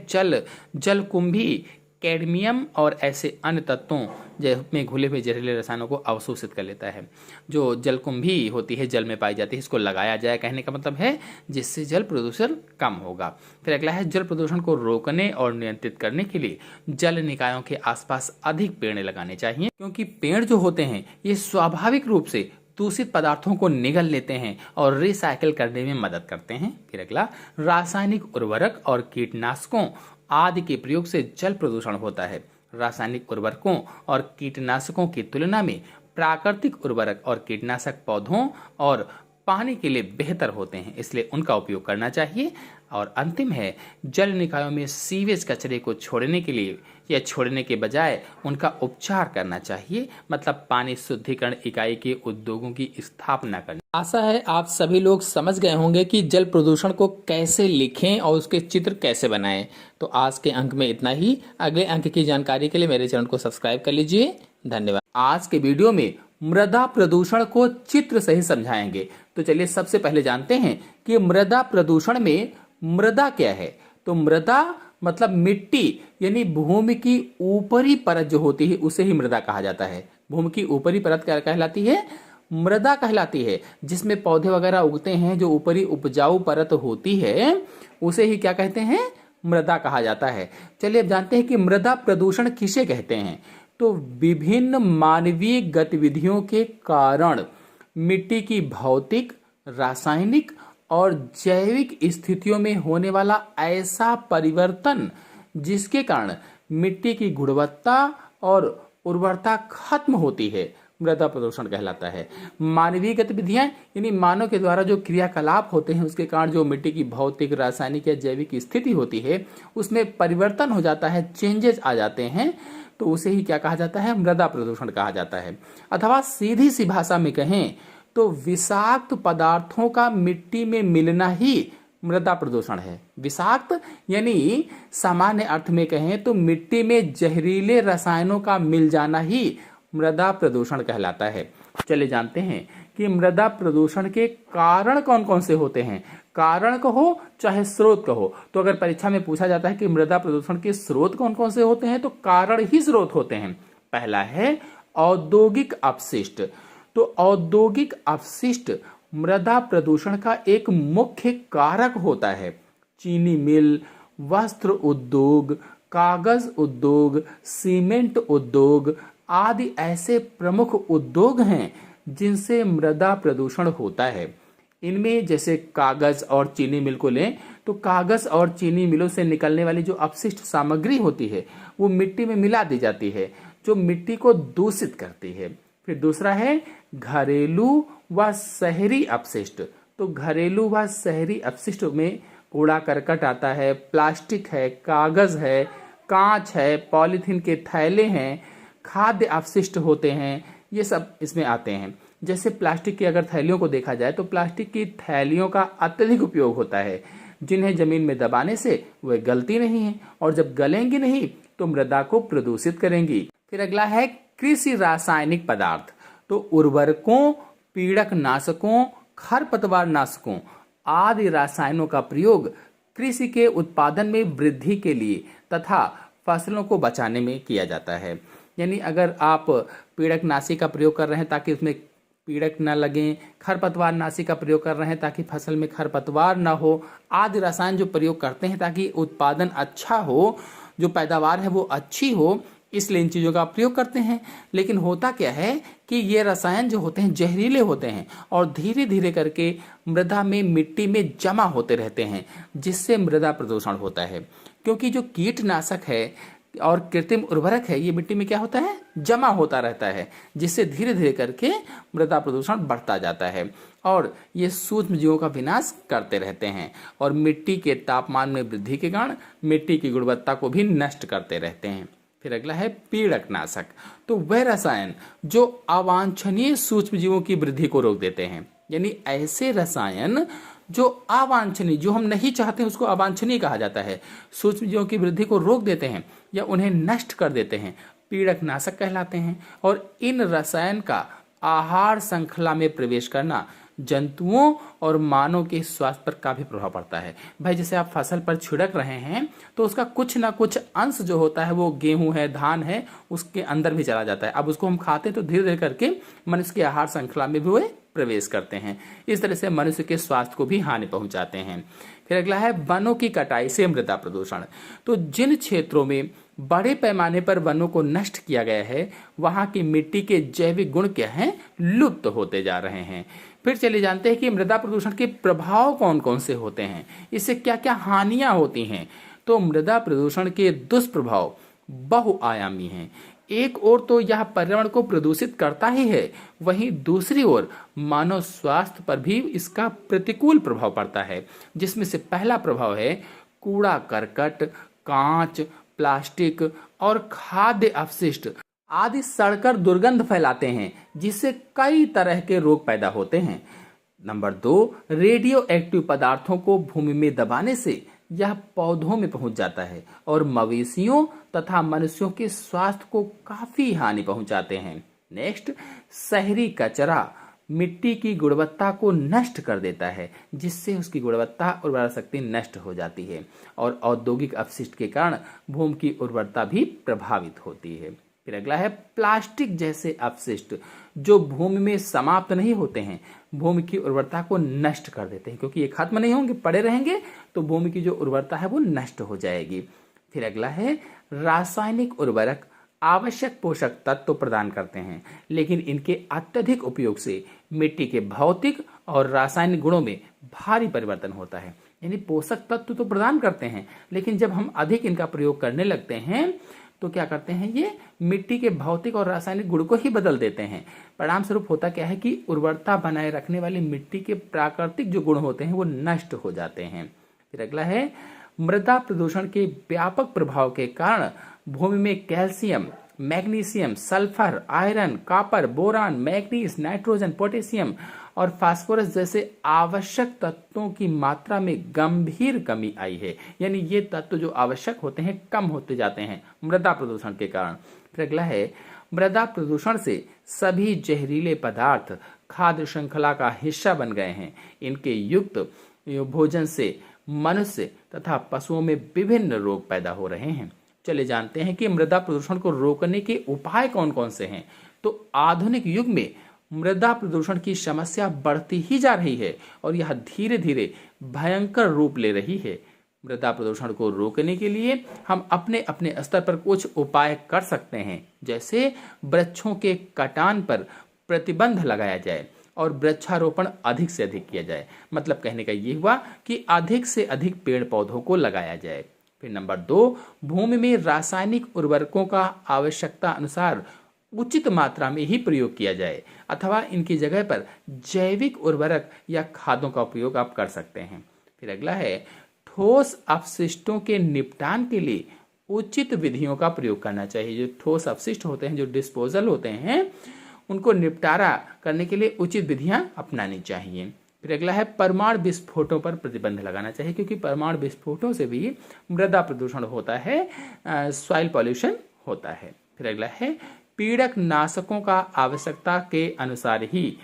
जलकुंभी कैडमियम और ऐसे अन्य तत्वों में घुले हुए जहरीले रसायनों को अवशोषित कर लेता है। जो जलकुंभी होती है, जल में पाई जाती है, इसको लगाया जाए, कहने का मतलब है जिससे जल प्रदूषण कम होगा। फिर अगला है जल प्रदूषण को रोकने और नियंत्रित करने के लिए जल निकायों के आसपास अधिक पेड़ लगाने चाहिए, क्योंकि पेड़ जो होते हैं ये स्वाभाविक रूप से दूषित पदार्थों को निगल लेते हैं और रिसाइकिल करने में मदद करते हैं। फिर अगला, रासायनिक उर्वरक और कीटनाशकों आदि के प्रयोग से जल प्रदूषण होता है। रासायनिक उर्वरकों और कीटनाशकों की तुलना में प्राकृतिक उर्वरक और कीटनाशक पौधों और पानी के लिए बेहतर होते हैं, इसलिए उनका उपयोग करना चाहिए। और अंतिम है, जल निकायों में सीवेज कचरे को छोड़ने के लिए या छोड़ने के बजाय उनका उपचार करना चाहिए, मतलब पानी शुद्धिकरण इकाई के उद्योगों की स्थापना करनी। आशा है आप सभी लोग समझ गए होंगे कि जल प्रदूषण को कैसे लिखें और उसके चित्र कैसे बनाएं। तो आज के अंक में इतना ही। अगले अंक की जानकारी के लिए मेरे चैनल को सब्सक्राइब कर लीजिए। धन्यवाद। आज के वीडियो में मृदा प्रदूषण को चित्र सही समझाएंगे। तो चलिए सबसे पहले जानते हैं कि मृदा प्रदूषण में मृदा क्या है। तो मृदा मतलब मिट्टी, यानी भूमि की ऊपरी परत जो होती है उसे ही मृदा कहा जाता है। भूमि की ऊपरी परत क्या कहलाती है? मृदा कहलाती है। जिसमें पौधे वगैरह उगते हैं, जो ऊपरी उपजाऊ परत होती है उसे ही क्या कहते हैं? मृदा कहा जाता है। चलिए अब जानते हैं कि मृदा प्रदूषण किसे कहते हैं। तो विभिन्न मानवीय गतिविधियों के कारण मिट्टी की भौतिक, रासायनिक और जैविक स्थितियों में होने वाला ऐसा परिवर्तन जिसके कारण मिट्टी की गुणवत्ता और उर्वरता खत्म होती है, मृदा प्रदूषण कहलाता है। मानवीय गतिविधियां यानी मानव के द्वारा जो क्रियाकलाप होते हैं उसके कारण जो मिट्टी की भौतिक, रासायनिक या जैविक स्थिति होती है उसमें परिवर्तन हो जाता है, चेंजेस आ जाते हैं, तो उसे ही क्या कहा जाता है? मृदा प्रदूषण कहा जाता है। अथवा सीधी सी भाषा में कहें तो विषाक्त पदार्थों का मिट्टी में मिलना ही मृदा प्रदूषण है। विषाक्त यानी सामान्य अर्थ में कहें तो मिट्टी में जहरीले रसायनों का मिल जाना ही मृदा प्रदूषण कहलाता है। चलिए जानते हैं कि मृदा प्रदूषण के कारण कौन कौन से होते हैं। कारण कहो चाहे स्रोत कहो, तो अगर परीक्षा में पूछा जाता है कि मृदा प्रदूषण के स्रोत कौन कौन से होते हैं तो कारण ही स्रोत होते हैं। पहला है औद्योगिक अपशिष्ट। तो औद्योगिक अपशिष्ट मृदा प्रदूषण का एक मुख्य कारक होता है। चीनी मिल, वस्त्र उद्योग, कागज उद्योग, सीमेंट उद्योग आदि ऐसे प्रमुख उद्योग हैं जिनसे मृदा प्रदूषण होता है। इनमें जैसे कागज और चीनी मिल को लें तो कागज और चीनी मिलों से निकलने वाली जो अपशिष्ट सामग्री होती है वो मिट्टी में मिला दी जाती है, जो मिट्टी को दूषित करती है। फिर दूसरा है घरेलू व शहरी अपशिष्ट। तो घरेलू व शहरी अपशिष्ट में कूड़ा करकट आता है, प्लास्टिक है, कागज है, कांच है, पॉलीथीन के थैले हैं, खाद्य अपशिष्ट होते हैं, ये सब इसमें आते हैं। जैसे प्लास्टिक की अगर थैलियों को देखा जाए तो प्लास्टिक की थैलियों का अत्यधिक उपयोग होता है, जिन्हें जमीन में दबाने से वे गलती नहीं है और जब गलेंगी नहीं तो मृदा को प्रदूषित करेंगी। फिर अगला है कृषि रासायनिक पदार्थ। तो उर्वरकों, पीड़क नाशकों, खरपतवार नाशकों आदि रसायनों का प्रयोग कृषि के उत्पादन में वृद्धि के लिए तथा फसलों को बचाने में किया जाता है। यानी अगर आप पीड़कनाशी का प्रयोग कर रहे हैं ताकि उसमें पीड़क न लगें, खरपतवार नाशी का प्रयोग कर रहे हैं ताकि फसल में खरपतवार न हो, आदि रसायन जो प्रयोग करते हैं ताकि उत्पादन अच्छा हो, जो पैदावार है वो अच्छी हो, इसलिए इन चीज़ों का प्रयोग करते हैं। लेकिन होता क्या है कि ये रसायन जो होते हैं जहरीले होते हैं और धीरे धीरे करके मृदा में, मिट्टी में जमा होते रहते हैं, जिससे मृदा प्रदूषण होता है। क्योंकि जो कीटनाशक है और कृत्रिम उर्वरक है ये मिट्टी में क्या होता है? जमा होता रहता है, जिससे धीरे धीरे करके मृदा प्रदूषण बढ़ता जाता है और ये सूक्ष्म जीवों का विनाश करते रहते हैं और मिट्टी के तापमान में वृद्धि के कारण मिट्टी की गुणवत्ता को भी नष्ट करते रहते हैं। फिर अगला है पीड़कनाशक। तो वह रसायन जो अवांछनीय सूक्ष्म जीवों की वृद्धि को रोक देते हैं, यानी ऐसे रसायन जो अवांछनीय, जो हम नहीं चाहते उसको अवांछनीय कहा जाता है, सूक्ष्म जीवों की वृद्धि को रोक देते हैं या उन्हें नष्ट कर देते हैं, पीड़कनाशक कहलाते हैं। और इन रसायन का आहार श्रृंखला में प्रवेश करना जंतुओं और मानव के स्वास्थ्य पर काफी प्रभाव पड़ता है। भाई जैसे आप फसल पर छिड़क रहे हैं तो उसका कुछ ना कुछ अंश जो होता है वो गेहूं है, धान है, उसके अंदर भी चला जाता है। अब उसको हम खाते हैं तो धीरे धीरे करके मनुष्य की आहार श्रृंखला में भी वो प्रवेश करते हैं। इस तरह से मनुष्य के स्वास्थ्य को भी हानि पहुंचाते हैं। फिर अगला है वनों की कटाई से मृदा प्रदूषण। तो जिन क्षेत्रों में बड़े पैमाने पर वनों को नष्ट किया गया है वहां की मिट्टी के जैविक गुण क्या हैं? लुप्त होते जा रहे हैं। फिर चलिए जानते हैं कि मृदा प्रदूषण के प्रभाव कौन कौन से होते हैं, इससे क्या क्या हानियां होती हैं। तो मृदा प्रदूषण के दुष्प्रभाव बहुआयामी हैं। एक ओर तो यह पर्यावरण को प्रदूषित करता ही है, वहीं दूसरी ओर मानव स्वास्थ्य पर भी इसका प्रतिकूल प्रभाव पड़ता है, जिसमें से पहला प्रभाव है कूड़ा करकट, कांच, प्लास्टिक और खाद्य अपशिष्ट आदि सड़कर दुर्गंध फैलाते हैं, जिससे कई तरह के रोग पैदा होते हैं। नंबर 2, रेडियो एक्टिव पदार्थों को भूमि में दबाने से यह पौधों में पहुंच जाता है और मवेशियों तथा मनुष्यों के स्वास्थ्य को काफी हानि पहुंचाते हैं। नेक्स्ट, शहरी कचरा मिट्टी की गुणवत्ता को नष्ट कर देता है, जिससे उसकी गुणवत्ता उर्वरा शक्ति नष्ट हो जाती है और औद्योगिक अपशिष्ट के कारण भूमि की उर्वरता भी प्रभावित होती है। फिर अगला है प्लास्टिक जैसे अपशिष्ट जो भूमि में समाप्त नहीं होते हैं, भूमि की उर्वरता को नष्ट कर देते हैं, क्योंकि ये खत्म नहीं होंगे, पड़े रहेंगे तो भूमि की जो उर्वरता है वो नष्ट हो जाएगी। फिर अगला है रासायनिक उर्वरक आवश्यक पोषक तत्व प्रदान करते हैं, लेकिन इनके अत्यधिक उपयोग से मिट्टी के भौतिक और रासायनिक गुणों में भारी परिवर्तन होता है। यानी पोषक तत्व तो प्रदान करते हैं, लेकिन जब हम अधिक इनका प्रयोग करने लगते हैं तो क्या करते हैं, ये मिट्टी के भौतिक और रासायनिक गुण को ही बदल देते हैं। परिणाम स्वरूप होता क्या है कि उर्वरता बनाए रखने वाली मिट्टी के प्राकृतिक जो गुण होते हैं वो नष्ट हो जाते हैं। फिर अगला है मृदा प्रदूषण के व्यापक प्रभाव के कारण भूमि में calcium, magnesium, sulphur, iron, copper, boron, manganese, nitrogen, potassium और फास्फोरस जैसे आवश्यक तत्वों की मात्रा में गंभीर कमी आई है। यानी ये तत्व जो आवश्यक होते हैं कम होते जाते हैं मृदा प्रदूषण के कारण। फिर अगला है मृदा प्रदूषण से सभी जहरीले पदार्थ खाद्य श्रृंखला का हिस्सा बन गए हैं। इनके युक्त भोजन से मनुष्य तथा पशुओं में विभिन्न रोग पैदा हो रहे हैं। चले जानते हैं कि मृदा प्रदूषण को रोकने के उपाय कौन कौन से हैं। तो आधुनिक युग में मृदा प्रदूषण की समस्या बढ़ती ही जा रही है और यह धीरे धीरे भयंकर रूप ले रही है। मृदा प्रदूषण को रोकने के लिए हम अपने अपने स्तर पर कुछ उपाय कर सकते हैं, जैसे वृक्षों के कटान पर प्रतिबंध लगाया जाए और वृक्षारोपण अधिक से अधिक किया जाए। मतलब कहने का ये हुआ कि अधिक से अधिक पेड़ पौधों को लगाया जाए। फिर नंबर 2, भूमि में रासायनिक उर्वरकों का आवश्यकता अनुसार उचित मात्रा में ही प्रयोग किया जाए अथवा इनकी जगह पर जैविक उर्वरक या खादों का उपयोग आप कर सकते हैं। फिर अगला है ठोस अपशिष्टों के निपटान के लिए उचित विधियों का प्रयोग करना चाहिए। जो ठोस अपशिष्ट होते हैं, जो डिस्पोजल होते हैं, उनको निपटारा करने के लिए उचित विधियां अपनानी चाहिए। फिर अगला है परमाणु विस्फोटों पर प्रतिबंध लगाना चाहिए, क्योंकि परमाणु विस्फोटों से भी मृदा प्रदूषण होता है, सॉइल पॉल्यूशन होता है। फिर अगला है पीड़क नाशकों का आवश्यकता के अनुसार ही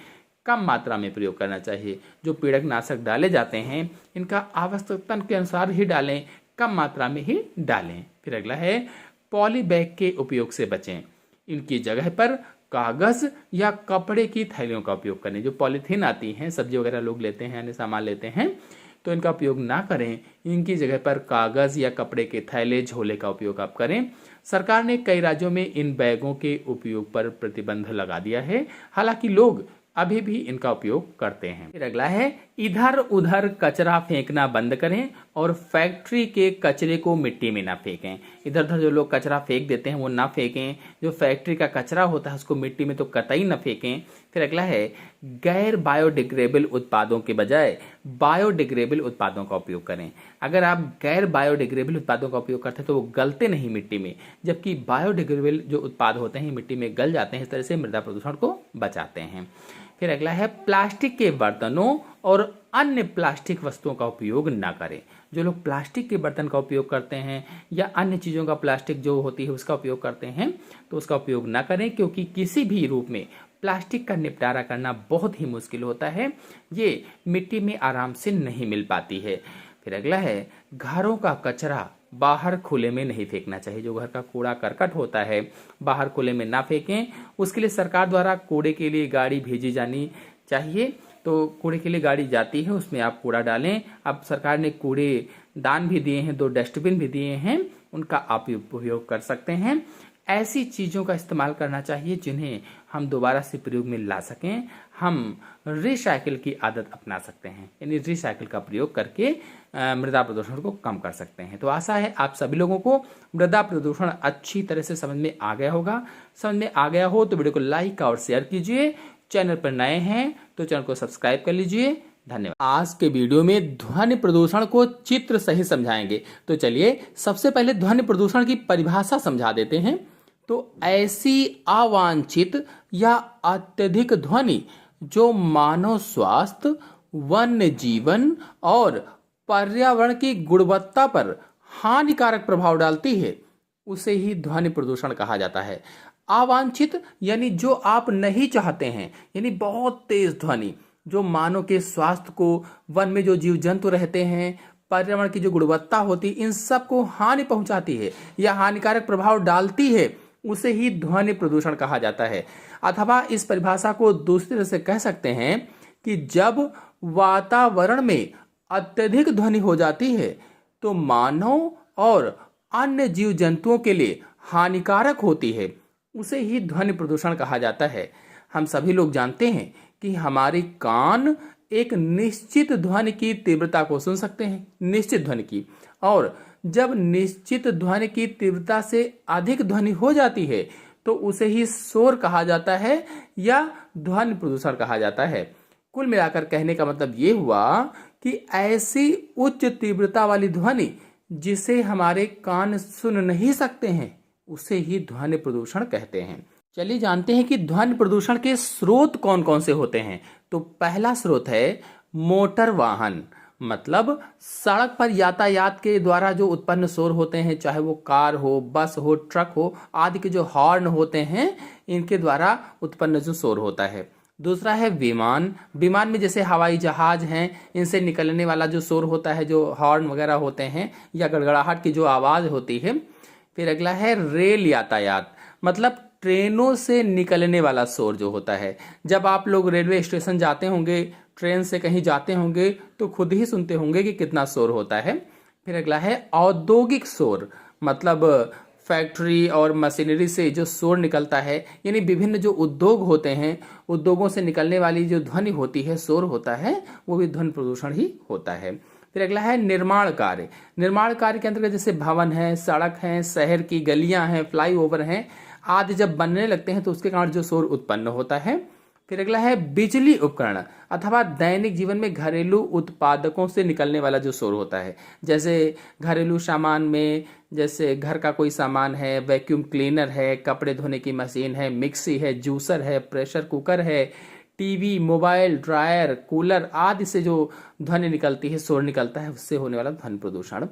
कम मात्रा में प्रयोग करना चाहिए। जो पीड़क नाशक डाले जाते हैं इनका आवश्यकता के अनुसार ही डालें, कम मात्रा में ही डालें। फिर अगला है पॉलीबैग के उपयोग से बचें। इनकी जगह पर कागज या कपड़े की थैलियों का उपयोग करें। जो पॉलीथीन आती हैं, सब्जी वगैरह लोग लेते हैं, अन्य सामान लेते हैं, तो इनका उपयोग ना करें। इनकी जगह पर कागज या कपड़े के थैले, झोले का उपयोग आप करें। सरकार ने कई राज्यों में इन बैगों के उपयोग पर प्रतिबंध लगा दिया है, हालांकि लोग अभी भी इनका उपयोग करते हैं। फिर अगला है इधर उधर कचरा फेंकना बंद करें और फैक्ट्री के कचरे को मिट्टी में ना फेंकें। इधर उधर जो लोग कचरा फेंक देते हैं वो ना फेंकें। जो फैक्ट्री का कचरा होता है उसको मिट्टी में तो कतई ना फेंकें। फिर अगला है गैर बायोडिग्रेडेबल उत्पादों के बजाय बायोडिग्रेडेबल उत्पादों का उपयोग करें। अगर आप गैर बायोडिग्रेडेबल उत्पादों का उपयोग करते हैं तो वो गलते नहीं मिट्टी में, जबकि बायोडिग्रेडेबल जो उत्पाद होते हैं मिट्टी में गल जाते हैं। इस तरह से मृदा प्रदूषण को बचाते हैं। फिर अगला है प्लास्टिक के बर्तनों और अन्य प्लास्टिक वस्तुओं का उपयोग ना करें। जो लोग प्लास्टिक के बर्तन का उपयोग करते हैं या अन्य चीज़ों का प्लास्टिक जो होती है उसका उपयोग करते हैं तो उसका उपयोग ना करें, क्योंकि किसी भी रूप में प्लास्टिक का निपटारा करना बहुत ही मुश्किल होता है। ये मिट्टी में आराम से नहीं मिल पाती है। फिर अगला है घरों का कचरा बाहर खुले में नहीं फेंकना चाहिए। जो घर का कूड़ा करकट होता है बाहर खुले में ना फेंकें। उसके लिए सरकार द्वारा कूड़े के लिए गाड़ी भेजी जानी चाहिए। तो कूड़े के लिए गाड़ी जाती है, उसमें आप कूड़ा डालें। अब सरकार ने कूड़े दान भी दिए हैं, 2 डस्टबिन भी दिए हैं, उनका आप उपयोग कर सकते हैं। ऐसी चीज़ों का इस्तेमाल करना चाहिए जिन्हें हम दोबारा से प्रयोग में ला सकें। हम रिसाइकिल की आदत अपना सकते हैं, यानी रिसाइकिल का प्रयोग करके मृदा प्रदूषण को कम कर सकते हैं। तो आशा है आप सभी लोगों को मृदा प्रदूषण अच्छी तरह से समझ में आ गया होगा। समझ में आ गया हो तो वीडियो को लाइक और शेयर कीजिए। चैनल पर नए हैं तो चैनल को सब्सक्राइब कर लीजिए। धन्यवाद। आज के वीडियो में ध्वनि प्रदूषण को चित्र सहित समझाएंगे। तो चलिए सबसे पहले ध्वनि प्रदूषण की परिभाषा समझा देते हैं। तो ऐसी अवांछित या अत्यधिक ध्वनि जो मानव स्वास्थ्य, वन्य जीवन और पर्यावरण की गुणवत्ता पर हानिकारक प्रभाव डालती है, उसे ही ध्वनि प्रदूषण कहा जाता है। अवांछित यानी जो आप नहीं चाहते हैं, यानी बहुत तेज ध्वनि जो मानव के स्वास्थ्य को, वन में जो जीव जंतु रहते हैं, पर्यावरण की जो गुणवत्ता होती है, इन सब को हानि पहुंचाती है या हानिकारक प्रभाव डालती है, उसे ही ध्वनि प्रदूषण कहा जाता है। अथवा इस परिभाषा को दूसरी तरह से कह सकते हैं कि जब वातावरण में अत्यधिक ध्वनि हो जाती है तो मानव और अन्य जीव जंतुओं के लिए हानिकारक होती है, उसे ही ध्वनि प्रदूषण कहा जाता है। हम सभी लोग जानते हैं कि हमारे कान एक निश्चित ध्वनि की तीव्रता को सुन सकते हैं, निश्चित ध्वनि की, और जब निश्चित ध्वनि की तीव्रता से अधिक ध्वनि हो जाती है तो उसे ही शोर कहा जाता है या ध्वनि प्रदूषण कहा जाता है। कुल मिलाकर कहने का मतलब ये हुआ कि ऐसी उच्च तीव्रता वाली ध्वनि जिसे हमारे कान सुन नहीं सकते हैं, उसे ही ध्वनि प्रदूषण कहते हैं। चलिए जानते हैं कि ध्वनि प्रदूषण के स्रोत कौन कौन से होते हैं। तो पहला स्रोत है मोटर वाहन, मतलब सड़क पर यातायात के द्वारा जो उत्पन्न शोर होते हैं, चाहे वो कार हो, बस हो, ट्रक हो आदि के जो हॉर्न होते हैं, इनके द्वारा उत्पन्न जो शोर होता है। दूसरा है विमान, विमान में जैसे हवाई जहाज हैं, इनसे निकलने वाला जो शोर होता है, जो हॉर्न वगैरह होते हैं या गड़गड़ाहट की जो आवाज़ होती है। फिर अगला है रेल यातायात, मतलब ट्रेनों से निकलने वाला शोर जो होता है। जब आप लोग रेलवे स्टेशन जाते होंगे, ट्रेन से कहीं जाते होंगे तो खुद ही सुनते होंगे कि कितना शोर होता है। फिर अगला है औद्योगिक शोर, मतलब फैक्ट्री और मशीनरी से जो शोर निकलता है, यानी विभिन्न जो उद्योग होते हैं, उद्योगों से निकलने वाली जो ध्वनि होती है, शोर होता है, वो भी ध्वनि प्रदूषण ही होता है। फिर अगला है निर्माण कार्य। निर्माण कार्य के अंतर्गत जैसे भवन है, सड़क है, शहर की गलियां हैं, फ्लाईओवर हैं आदि जब बनने लगते हैं तो उसके कारण जो शोर उत्पन्न होता है। फिर अगला है बिजली उपकरण अथवा दैनिक जीवन में घरेलू उत्पादकों से निकलने वाला जो शोर होता है, जैसे घरेलू सामान में जैसे घर का कोई सामान है, वैक्यूम क्लीनर है, कपड़े धोने की मशीन है, मिक्सी है, जूसर है, प्रेशर कुकर है, टीवी, मोबाइल, ड्रायर, कूलर आदि से जो ध्वनि निकलती है, शोर निकलता है, उससे होने वाला ध्वनि प्रदूषण।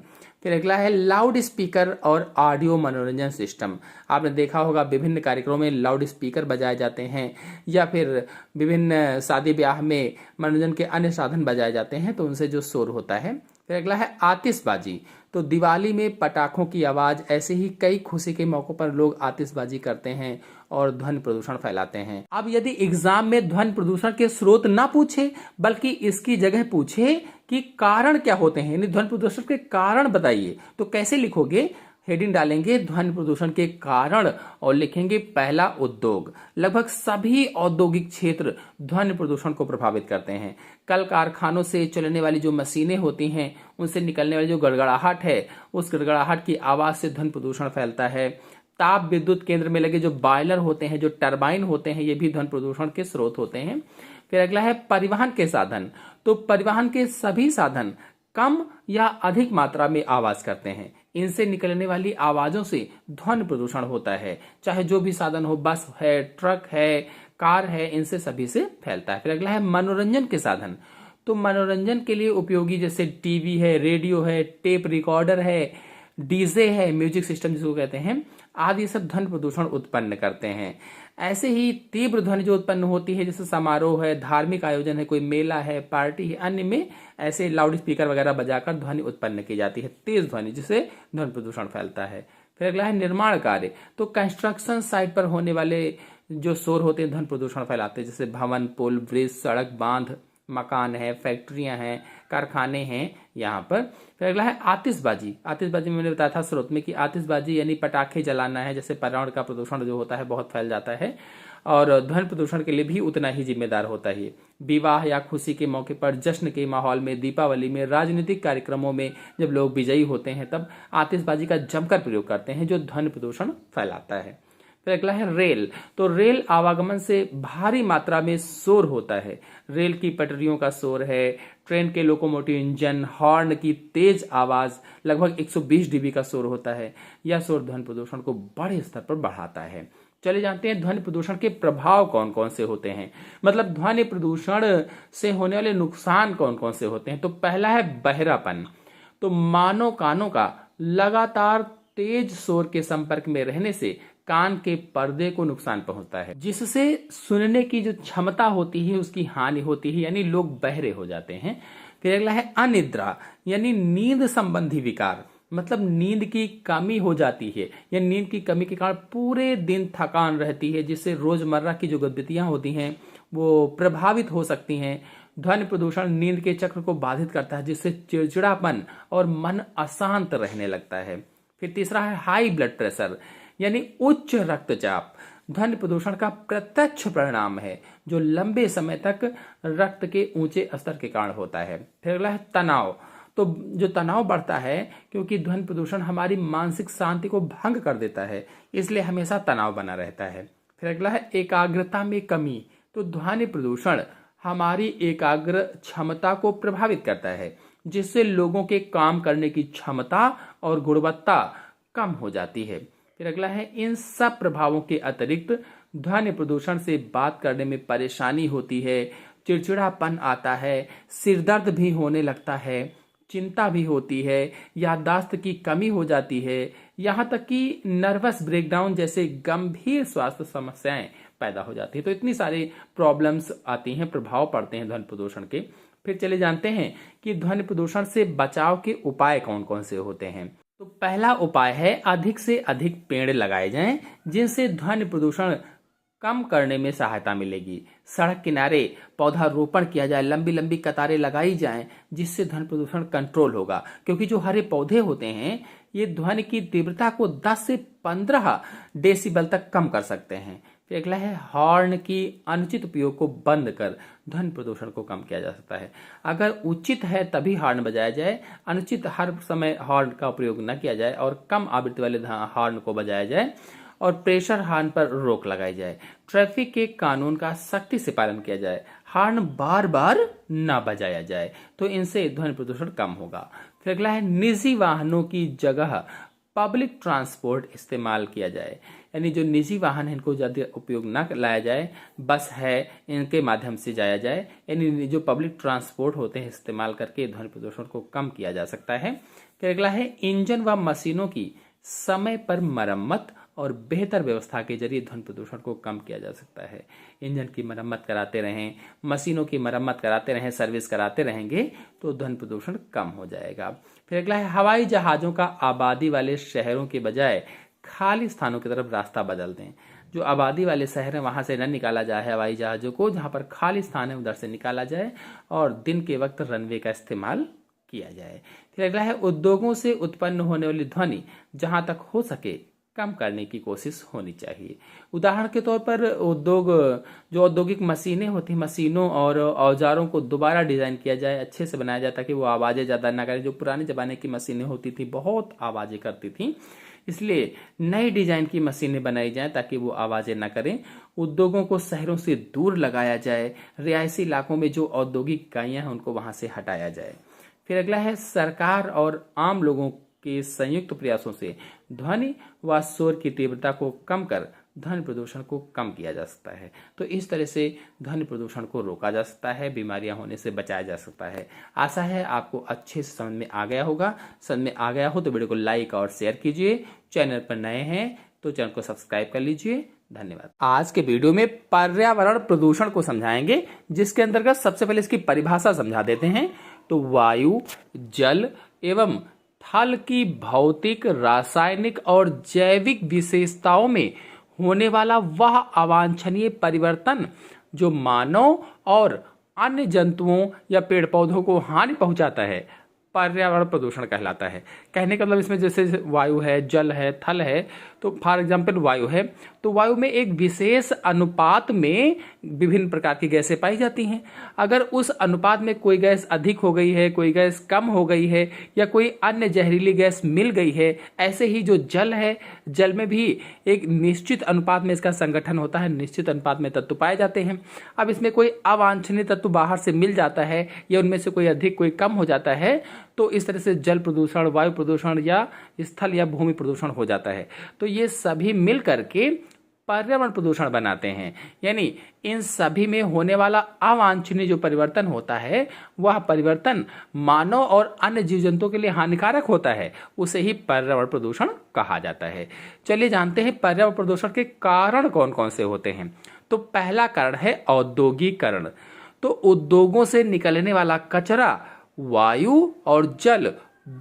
फिर अगला है लाउड स्पीकर और ऑडियो मनोरंजन सिस्टम। आपने देखा होगा विभिन्न कार्यक्रमों में लाउड स्पीकर बजाए जाते हैं या फिर विभिन्न शादी ब्याह में मनोरंजन के अन्य साधन बजाए जाते हैं, तो उनसे जो शोर होता है। फिर अगला है आतिशबाजी, तो दिवाली में पटाखों की आवाज़, ऐसे ही कई खुशी के मौकों पर लोग आतिशबाजी करते हैं और ध्वनि प्रदूषण फैलाते हैं। अब यदि एग्जाम में ध्वनि प्रदूषण के स्रोत ना पूछे बल्कि इसकी जगह पूछे कि कारण क्या होते हैं, यानी ध्वनि प्रदूषण के कारण बताइए, तो कैसे लिखोगे? हेडिंग डालेंगे ध्वनि प्रदूषण के कारण और लिखेंगे पहला उद्योग। लगभग सभी औद्योगिक क्षेत्र ध्वनि प्रदूषण को प्रभावित करते हैं। कल कारखानों से चलने वाली जो मशीनें होती हैं, उनसे निकलने वाली जो गड़गड़ाहट है, उस गड़गड़ाहट की आवाज से ध्वनि प्रदूषण फैलता है। ताप विद्युत केंद्र में लगे जो बॉयलर होते हैं, जो टरबाइन होते हैं, ये भी ध्वनि प्रदूषण के स्रोत होते हैं। फिर अगला है परिवहन के साधन, तो परिवहन के सभी साधन कम या अधिक मात्रा में आवाज करते हैं, इनसे निकलने वाली आवाजों से ध्वनि प्रदूषण होता है। चाहे जो भी साधन हो, बस है, ट्रक है, कार है, इनसे सभी से फैलता है। फिर अगला है मनोरंजन के साधन, तो मनोरंजन के लिए उपयोगी जैसे टीवी है, रेडियो है, टेप रिकॉर्डर है, डीजे है, म्यूजिक सिस्टम जिसको कहते हैं, आदि सब ध्वनि प्रदूषण उत्पन्न करते हैं। ऐसे ही तीव्र ध्वनि जो उत्पन्न होती है, जैसे समारोह है, धार्मिक आयोजन है, कोई मेला है, पार्टी है, अन्य में ऐसे लाउड स्पीकर वगैरह बजाकर ध्वनि उत्पन्न की जाती है, तेज ध्वनि, जिससे ध्वनि प्रदूषण फैलता है। फिर अगला है निर्माण कार्य, तो कंस्ट्रक्शन साइट पर होने वाले जो शोर होते हैं ध्वनि प्रदूषण फैलाते हैं, जैसे भवन, पुल, ब्रिज, सड़क, बांध, मकान है, फैक्ट्रियां हैं, कारखाने हैं यहाँ पर। फिर अगला है आतिशबाजी। आतिशबाजी में मैंने बताया था स्रोत में कि आतिशबाजी यानी पटाखे जलाना है, जैसे पर्यावरण का प्रदूषण जो होता है बहुत फैल जाता है और ध्वनि प्रदूषण के लिए भी उतना ही जिम्मेदार होता है। विवाह या खुशी के मौके पर, जश्न के माहौल में, दीपावली में, राजनीतिक कार्यक्रमों में जब लोग विजयी होते हैं तब आतिशबाजी का जमकर प्रयोग करते हैं जो ध्वनि प्रदूषण फैलाता है। फिर अगला है रेल। तो रेल आवागमन से भारी मात्रा में शोर होता है। रेल की पटरियों का शोर है, ट्रेन के लोकोमोटिव इंजन, हॉर्न की तेज आवाज, लगभग 120 डीबी का शोर होता है। यह शोर ध्वनि प्रदूषण को बड़े स्तर पर बढ़ाता है। चले जानते हैं ध्वनि प्रदूषण के प्रभाव कौन कौन से होते हैं, मतलब ध्वनि प्रदूषण से होने वाले नुकसान कौन कौन से होते हैं। तो पहला है बहरापन। तो मानव कानों का लगातार तेज शोर के संपर्क में रहने से कान के पर्दे को नुकसान पहुंचता है, जिससे सुनने की जो क्षमता होती है उसकी हानि होती है, यानी लोग बहरे हो जाते हैं। फिर अगला है अनिद्रा, यानी नींद संबंधी विकार, मतलब नींद की कमी हो जाती है या नींद की कमी के कारण पूरे दिन थकान रहती है, जिससे रोजमर्रा की जो गतिविधियां होती हैं वो प्रभावित हो सकती हैं। ध्वनि प्रदूषण नींद के चक्र को बाधित करता है, जिससे चिड़चिड़ापन और मन अशांत रहने लगता है। फिर तीसरा है हाई ब्लड प्रेशर, यानी उच्च रक्तचाप। ध्वनि प्रदूषण का प्रत्यक्ष परिणाम है जो लंबे समय तक रक्त के ऊंचे स्तर के कारण होता है। फिर अगला है तनाव। तो जो तनाव बढ़ता है क्योंकि ध्वनि प्रदूषण हमारी मानसिक शांति को भंग कर देता है, इसलिए हमेशा तनाव बना रहता है। फिर अगला है एकाग्रता में कमी। तो ध्वनि प्रदूषण हमारी एकाग्र क्षमता को प्रभावित करता है, जिससे लोगों के काम करने की क्षमता और गुणवत्ता कम हो जाती है। फिर अगला है इन सब प्रभावों के अतिरिक्त ध्वनि प्रदूषण से बात करने में परेशानी होती है, चिड़चिड़ापन आता है, सिरदर्द भी होने लगता है, चिंता भी होती है, याददाश्त की कमी हो जाती है, यहाँ तक कि नर्वस ब्रेकडाउन जैसे गंभीर स्वास्थ्य समस्याएं पैदा हो जाती है। तो इतनी सारी प्रॉब्लम्स आती हैं, प्रभाव पड़ते हैं ध्वनि प्रदूषण के। फिर चले जानते हैं कि ध्वनि प्रदूषण से बचाव के उपाय कौन कौन से होते हैं। तो पहला उपाय है अधिक से अधिक पेड़ लगाए जाएं, जिनसे ध्वनि प्रदूषण कम करने में सहायता मिलेगी। सड़क किनारे पौधारोपण किया जाए, लंबी लंबी कतारें लगाई जाएं, जिससे ध्वनि प्रदूषण कंट्रोल होगा, क्योंकि जो हरे पौधे होते हैं ये ध्वनि की तीव्रता को 10 से 15 डेसिबल तक कम कर सकते हैं। फिर अगला है हॉर्न की अनुचित उपयोग को बंद कर ध्वनि प्रदूषण को कम किया जा सकता है। अगर उचित है तभी हॉर्न बजाया जाए, अनुचित हर समय हॉर्न का उपयोग न किया जाए और कम आवृत्ति वाले हॉर्न को बजाया जाए और प्रेशर हॉर्न पर रोक लगाई जाए। ट्रैफिक के कानून का सख्ती से पालन किया जाए, हॉर्न बार बार न बजाया जाए, तो इनसे ध्वनि प्रदूषण कम होगा। फिर अगला है निजी वाहनों की जगह पब्लिक ट्रांसपोर्ट इस्तेमाल किया जाए, यानी जो निजी वाहन है इनको ज़्यादा उपयोग न लाया जाए, बस है इनके माध्यम से जाया जाए, यानी जो पब्लिक ट्रांसपोर्ट होते हैं इस्तेमाल करके ध्वनि प्रदूषण को कम किया जा सकता है। फिर अगला है इंजन व मशीनों की समय पर मरम्मत और बेहतर व्यवस्था के जरिए ध्वनि प्रदूषण को कम किया जा सकता है। इंजन की मरम्मत कराते रहें, मशीनों की मरम्मत कराते रहें, सर्विस कराते रहेंगे तो ध्वनि प्रदूषण कम हो जाएगा। फिर अगला है हवाई जहाज़ों का आबादी वाले शहरों के बजाय खाली स्थानों की तरफ रास्ता बदल दें। जो आबादी वाले शहर हैं वहां से न निकाला जाए हवाई जहाज़ों को, जहां पर खाली स्थान है उधर से निकाला जाए और दिन के वक्त रनवे का इस्तेमाल किया जाए। फिर अगला है उद्योगों से उत्पन्न होने वाली ध्वनि जहां तक हो सके कम करने की कोशिश होनी चाहिए। उदाहरण के तौर पर जो औद्योगिक मशीनें होती हैं, मशीनों और औजारों को दोबारा डिजाइन किया जाए, अच्छे से बनाया जाए ताकि वो आवाज़ें ज़्यादा ना करें। जो पुराने ज़माने की मशीनें होती थी बहुत आवाज़ें करती थी, इसलिए नई डिजाइन की मशीनें बनाई जाएं ताकि वो आवाज़ें ना करें। उद्योगों को शहरों से दूर लगाया जाए, रिहायशी इलाकों में जो औद्योगिक इकाइयाँ हैं उनको वहाँ से हटाया जाए। फिर अगला है सरकार और आम लोगों के संयुक्त प्रयासों से ध्वनि व शोर की तीव्रता को कम कर ध्वनि प्रदूषण को कम किया जा सकता है। तो इस तरह से ध्वनि प्रदूषण को रोका जा सकता है, बीमारियां होने से बचाया जा सकता है। आशा है आपको अच्छे से समझ में आ गया होगा। समझ में आ गया हो तो वीडियो को लाइक और शेयर कीजिए। चैनल पर नए हैं तो चैनल को सब्सक्राइब कर लीजिए। धन्यवाद। आज के वीडियो में पर्यावरण प्रदूषण को समझाएंगे, जिसके अंतर्गत सबसे पहले इसकी परिभाषा समझा देते हैं। तो वायु, जल एवं थल की भौतिक, रासायनिक और जैविक विशेषताओं में होने वाला वह अवांछनीय परिवर्तन जो मानव और अन्य जंतुओं या पेड़ पौधों को हानि पहुंचाता है, पर्यावरण प्रदूषण कहलाता है। कहने का मतलब इसमें जैसे वायु है, जल है, थल है, तो फॉर एग्जाम्पल वायु है, तो वायु में एक विशेष अनुपात में विभिन्न प्रकार की गैसें पाई जाती हैं। अगर उस अनुपात में कोई गैस अधिक हो गई है, कोई गैस कम हो गई है, या कोई अन्य जहरीली गैस मिल गई है, ऐसे ही जो जल है, जल में भी एक निश्चित अनुपात में इसका संगठन होता है, निश्चित अनुपात में तत्व पाए जाते हैं। अब इसमें कोई अवांछनीय तत्व बाहर से मिल जाता है, या उनमें से कोई अधिक कोई कम हो जाता है, तो इस तरह से जल प्रदूषण, वायु प्रदूषण या स्थल या भूमि प्रदूषण हो जाता है। तो ये सभी मिल करके पर्यावरण प्रदूषण बनाते हैं। यानी इन सभी में होने वाला अवांछनीय जो परिवर्तन होता है, वह परिवर्तन मानव और अन्य जीव जंतुओं के लिए हानिकारक होता है, उसे ही पर्यावरण प्रदूषण कहा जाता है। चलिए जानते हैं पर्यावरण प्रदूषण के कारण कौन कौन से होते हैं। तो पहला कारण है औद्योगिकरण। तो उद्योगों से निकलने वाला कचरा वायु और जल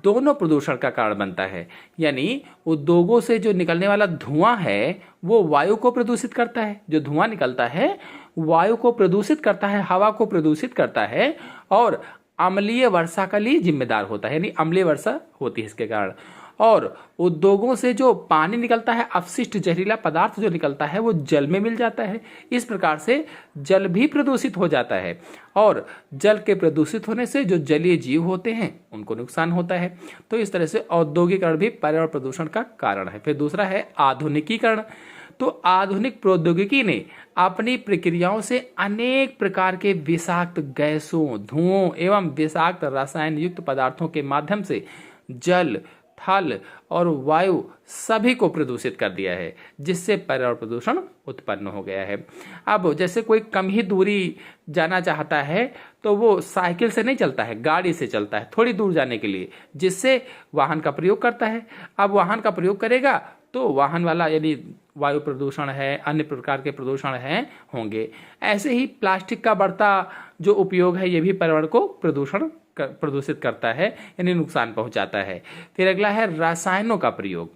दोनों प्रदूषण का कारण बनता है। यानी उद्योगों से जो निकलने वाला धुआं है वो वायु को प्रदूषित करता है, जो धुआं निकलता है वायु को प्रदूषित करता है, हवा को प्रदूषित करता है, और अम्लीय वर्षा का लिए जिम्मेदार होता है। यानी अम्लीय वर्षा होती है इसके कारण। और उद्योगों से जो पानी निकलता है, अपशिष्ट जहरीला पदार्थ जो निकलता है, वो जल में मिल जाता है। इस प्रकार से जल भी प्रदूषित हो जाता है, और जल के प्रदूषित होने से जो जलीय जीव होते हैं उनको नुकसान होता है। तो इस तरह से औद्योगिकरण भी पर्यावरण प्रदूषण का कारण है। फिर दूसरा है आधुनिकीकरण। तो आधुनिक प्रौद्योगिकी ने अपनी प्रक्रियाओं से अनेक प्रकार के विषाक्त गैसों, धुओं एवं विषाक्त रसायन युक्त पदार्थों के माध्यम से जल, थल और वायु सभी को प्रदूषित कर दिया है, जिससे पर्यावरण प्रदूषण उत्पन्न हो गया है। अब जैसे कोई कम ही दूरी जाना चाहता है तो वो साइकिल से नहीं चलता है, गाड़ी से चलता है थोड़ी दूर जाने के लिए, जिससे वाहन का प्रयोग करता है। अब वाहन का प्रयोग करेगा तो वाहन वाला यानी वायु प्रदूषण है, अन्य प्रकार के प्रदूषण हैं होंगे। ऐसे ही प्लास्टिक का बढ़ता जो उपयोग है ये भी पर्यावरण को प्रदूषित करता है, यानी नुकसान पहुंचाता है। फिर अगला है रसायनों का प्रयोग।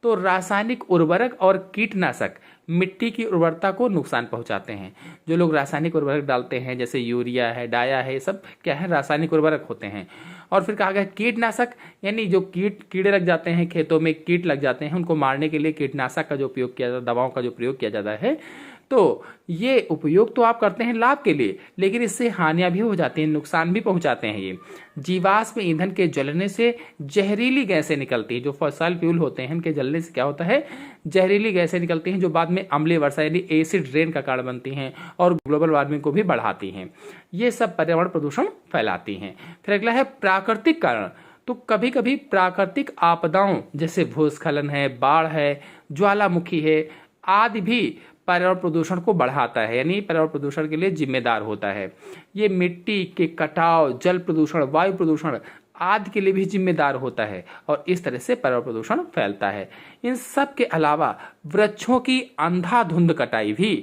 तो रासायनिक उर्वरक और कीटनाशक मिट्टी की उर्वरता को नुकसान पहुंचाते हैं। जो लोग रासायनिक उर्वरक डालते हैं जैसे यूरिया है, डाया है, ये सब क्या है, रासायनिक उर्वरक होते हैं। और फिर कहा गया कीटनाशक, यानी जो कीड़े लग जाते हैं, खेतों में कीट लग जाते हैं, उनको मारने के लिए कीटनाशक का जो उपयोग किया जाता है, दवाओं का जो प्रयोग किया जाता है। तो ये उपयोग तो आप करते हैं लाभ के लिए, लेकिन इससे हानियां भी हो जाती हैं, नुकसान भी पहुंचाते हैं। ये जीवाश्म ईंधन के जलने से जहरीली गैसें निकलती हैं। जो फॉसिल फ्यूल होते हैं इनके जलने से क्या होता है, जहरीली गैसें निकलती हैं, जो बाद में अम्लीय वर्षा यानी एसिड रेन का कारण बनती हैं और ग्लोबल वार्मिंग को भी बढ़ाती हैं। ये सब पर्यावरण प्रदूषण फैलाती हैं। फिर अगला है प्राकृतिक कारण। तो कभी कभी प्राकृतिक आपदाओं जैसे भूस्खलन है, बाढ़ है, ज्वालामुखी है आदि भी पर्यावरण प्रदूषण को बढ़ाता है, यानी पर्यावरण प्रदूषण के लिए जिम्मेदार होता है। ये मिट्टी के कटाव, जल प्रदूषण, वायु प्रदूषण आदि के लिए भी जिम्मेदार होता है, और इस तरह से पर्यावरण प्रदूषण फैलता है। इन सब के अलावा वृक्षों की अंधाधुंध कटाई भी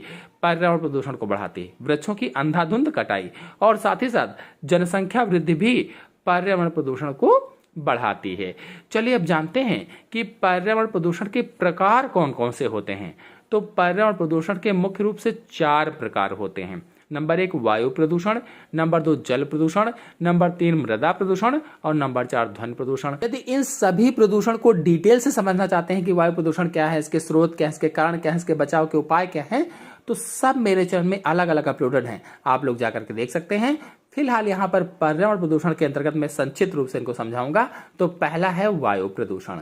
पर्यावरण प्रदूषण को बढ़ाती है। वृक्षों की अंधाधुंध कटाई और साथ ही साथ जनसंख्या वृद्धि भी पर्यावरण प्रदूषण को बढ़ाती है। चलिए अब जानते हैं कि पर्यावरण प्रदूषण के प्रकार कौन कौन से होते हैं। तो पर्यावरण प्रदूषण के मुख्य रूप से 4 प्रकार होते हैं। नंबर 1 वायु प्रदूषण, नंबर 2 जल प्रदूषण, नंबर 3 मृदा प्रदूषण और नंबर 4 ध्वनि प्रदूषण। यदि इन सभी प्रदूषण को डिटेल से समझना चाहते हैं कि वायु प्रदूषण क्या है, इसके स्रोत क्या है, इसके कारण क्या है, इसके बचाव के उपाय क्या हैं, तो सब मेरे चैनल में अलग अलग अपलोडेड हैं, आप लोग जाकर के देख सकते हैं। फिलहाल यहाँ पर पर्यावरण प्रदूषण के अंतर्गत मैं संक्षिप्त रूप से इनको समझाऊंगा। तो पहला है वायु प्रदूषण।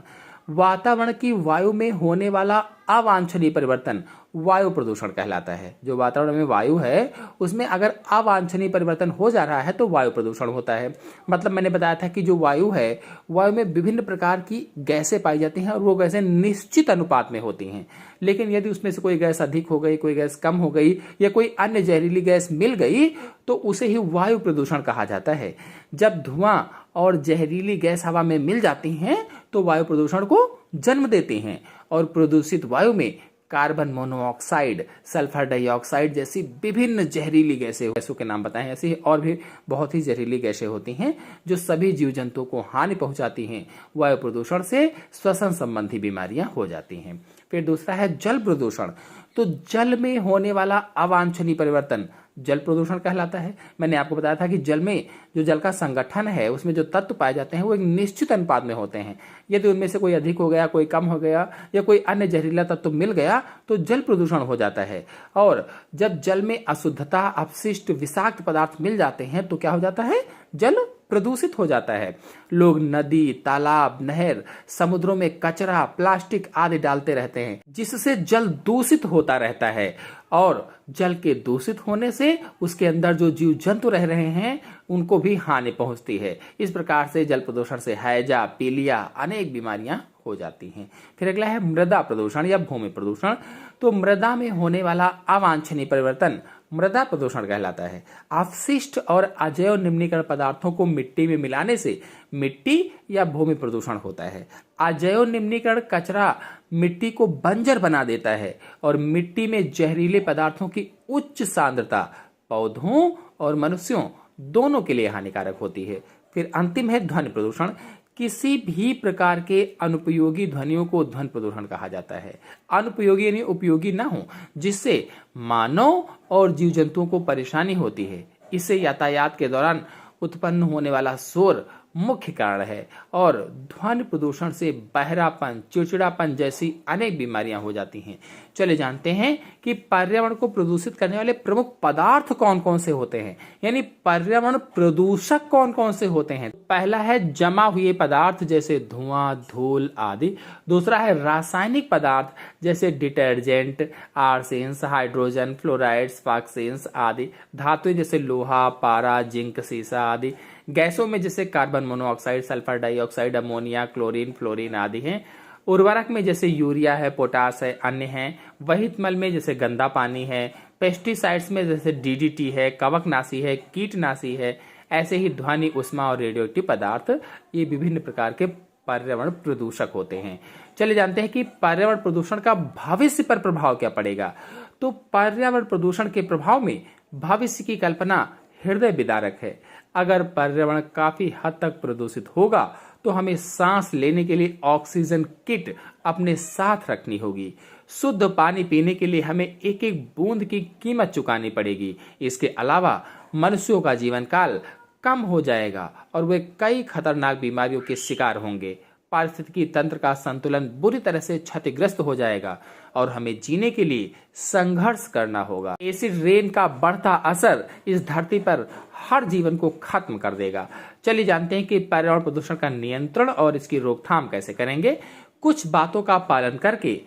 वातावरण की वायु में होने वाला अवांछनीय परिवर्तन वायु प्रदूषण कहलाता है। जो वातावरण में वायु है उसमें अगर अवांछनीय परिवर्तन हो जा रहा है तो वायु प्रदूषण होता है। मतलब मैंने बताया था कि जो वायु है, वायु में विभिन्न प्रकार की गैसें पाई जाती हैं और वो गैसें निश्चित अनुपात में होती हैं, लेकिन यदि उसमें से कोई गैस अधिक हो गई, कोई गैस कम हो गई या कोई अन्य जहरीली गैस मिल गई तो उसे ही वायु प्रदूषण कहा जाता है। जब धुआं और जहरीली गैस हवा में मिल जाती हैं तो वायु प्रदूषण को जन्म देती हैं, और प्रदूषित वायु में कार्बन मोनोऑक्साइड, सल्फर डाइऑक्साइड जैसी विभिन्न जहरीली गैसों के नाम बताएं। ऐसी और भी बहुत ही जहरीली गैसें होती हैं जो सभी जीव जंतुओं को हानि पहुंचाती हैं। वायु प्रदूषण से श्वसन संबंधी बीमारियां हो जाती हैं। फिर दूसरा है जल प्रदूषण। तो जल में होने वाला अवांछनीय परिवर्तन जल प्रदूषण कहलाता है। मैंने आपको बताया था कि जल में जो जल का संगठन है उसमें जो तत्व पाए जाते हैं वो एक निश्चित अनुपात में होते हैं। यदि उनमें से कोई अधिक हो गया, कोई कम हो गया या कोई अन्य जहरीला तत्व मिल गया तो जल प्रदूषण हो जाता है। और जब जल में अशुद्धता, अपशिष्ट, विषाक्त पदार्थ मिल जाते हैं तो क्या हो जाता है? जल प्रदूषित हो जाता है। लोग नदी, तालाब, नहर, समुद्रों में कचरा, प्लास्टिक आदि डालते रहते हैं जिससे जल दूषित होता रहता है और जल के दूषित होने से उसके अंदर जो जीव जंतु रह रहे हैं उनको भी हानि पहुंचती है। इस प्रकार से जल प्रदूषण से हैजा, पीलिया, अनेक बीमारियां हो जाती हैं। फिर अगला है मृदा प्रदूषण या भूमि प्रदूषण। तो मृदा में होने वाला अवांछनीय परिवर्तन मृदा प्रदूषण कहलाता है। अपशिष्ट और अजैव निम्नीकरण पदार्थों को मिट्टी में मिलाने से मिट्टी या भूमि प्रदूषण होता है। अजैव निम्नीकरण कचरा मिट्टी को बंजर बना देता है और मिट्टी में जहरीले पदार्थों की उच्च सांद्रता पौधों और मनुष्यों दोनों के लिए हानिकारक होती है। फिर अंतिम है ध्वनि प्रदूषण। किसी भी प्रकार के अनुपयोगी ध्वनियों को ध्वनि प्रदूषण कहा जाता है। अनुपयोगी यानी उपयोगी ना हो, जिससे मानव और जीव जंतुओं को परेशानी होती है। इससे यातायात के दौरान उत्पन्न होने वाला शोर मुख्य कारण है और ध्वनि प्रदूषण से बहरापन, चिड़चिड़ापन जैसी अनेक बीमारियां हो जाती हैं। चले जानते हैं कि पर्यावरण को प्रदूषित करने वाले प्रमुख पदार्थ कौन कौन से होते हैं, यानी पर्यावरण प्रदूषक कौन कौन से होते हैं। पहला है जमा हुए पदार्थ जैसे धुआं, धूल आदि। दूसरा है रासायनिक पदार्थ जैसे डिटर्जेंट, आर्सेंस, हाइड्रोजन, फ्लोराइड्स, फॉक्सेंस आदि। धातुएं जैसे लोहा, पारा, जिंक, सीसा आदि। गैसों में जैसे carbon monoxide, sulphur dioxide, ammonia, chlorine, fluorine आदि हैं। उर्वरक में जैसे यूरिया है, पोटास है, अन्य हैं। वहित मल में जैसे गंदा पानी है। पेस्टिसाइड्स में जैसे डीडीटी है, कवकनाशी है, कीटनाशी है। ऐसे ही ध्वनि, उष्मा और रेडियोएक्टिव पदार्थ ये विभिन्न प्रकार के पर्यावरण प्रदूषक होते हैं। चले जानते हैं कि पर्यावरण प्रदूषण का भविष्य पर प्रभाव क्या पड़ेगा। तो पर्यावरण प्रदूषण के प्रभाव में भविष्य की कल्पना हृदय विदारक है। अगर पर्यावरण काफी हद तक प्रदूषित होगा तो हमें सांस लेने के लिए ऑक्सीजन किट अपने साथ रखनी होगी। शुद्ध पानी पीने के लिए हमें एक एक बूंद की कीमत चुकानी पड़ेगी। इसके अलावा मनुष्यों का जीवन काल कम हो जाएगा और वे कई खतरनाक बीमारियों के शिकार होंगे। पारिस्थितिकी तंत्र का संतुलन बुरी तरह से क्षतिग्रस्त हो जाएगा और हमें जीने के लिए संघर्ष करना होगा। एसिड रेन का बढ़ता असर इस धरती पर हर जीवन को खत्म कर देगा। चलिए जानते हैं कि पर्यावरण प्रदूषण का नियंत्रण और इसकी रोकथाम कैसे करेंगे। कुछ बातों का पालन करके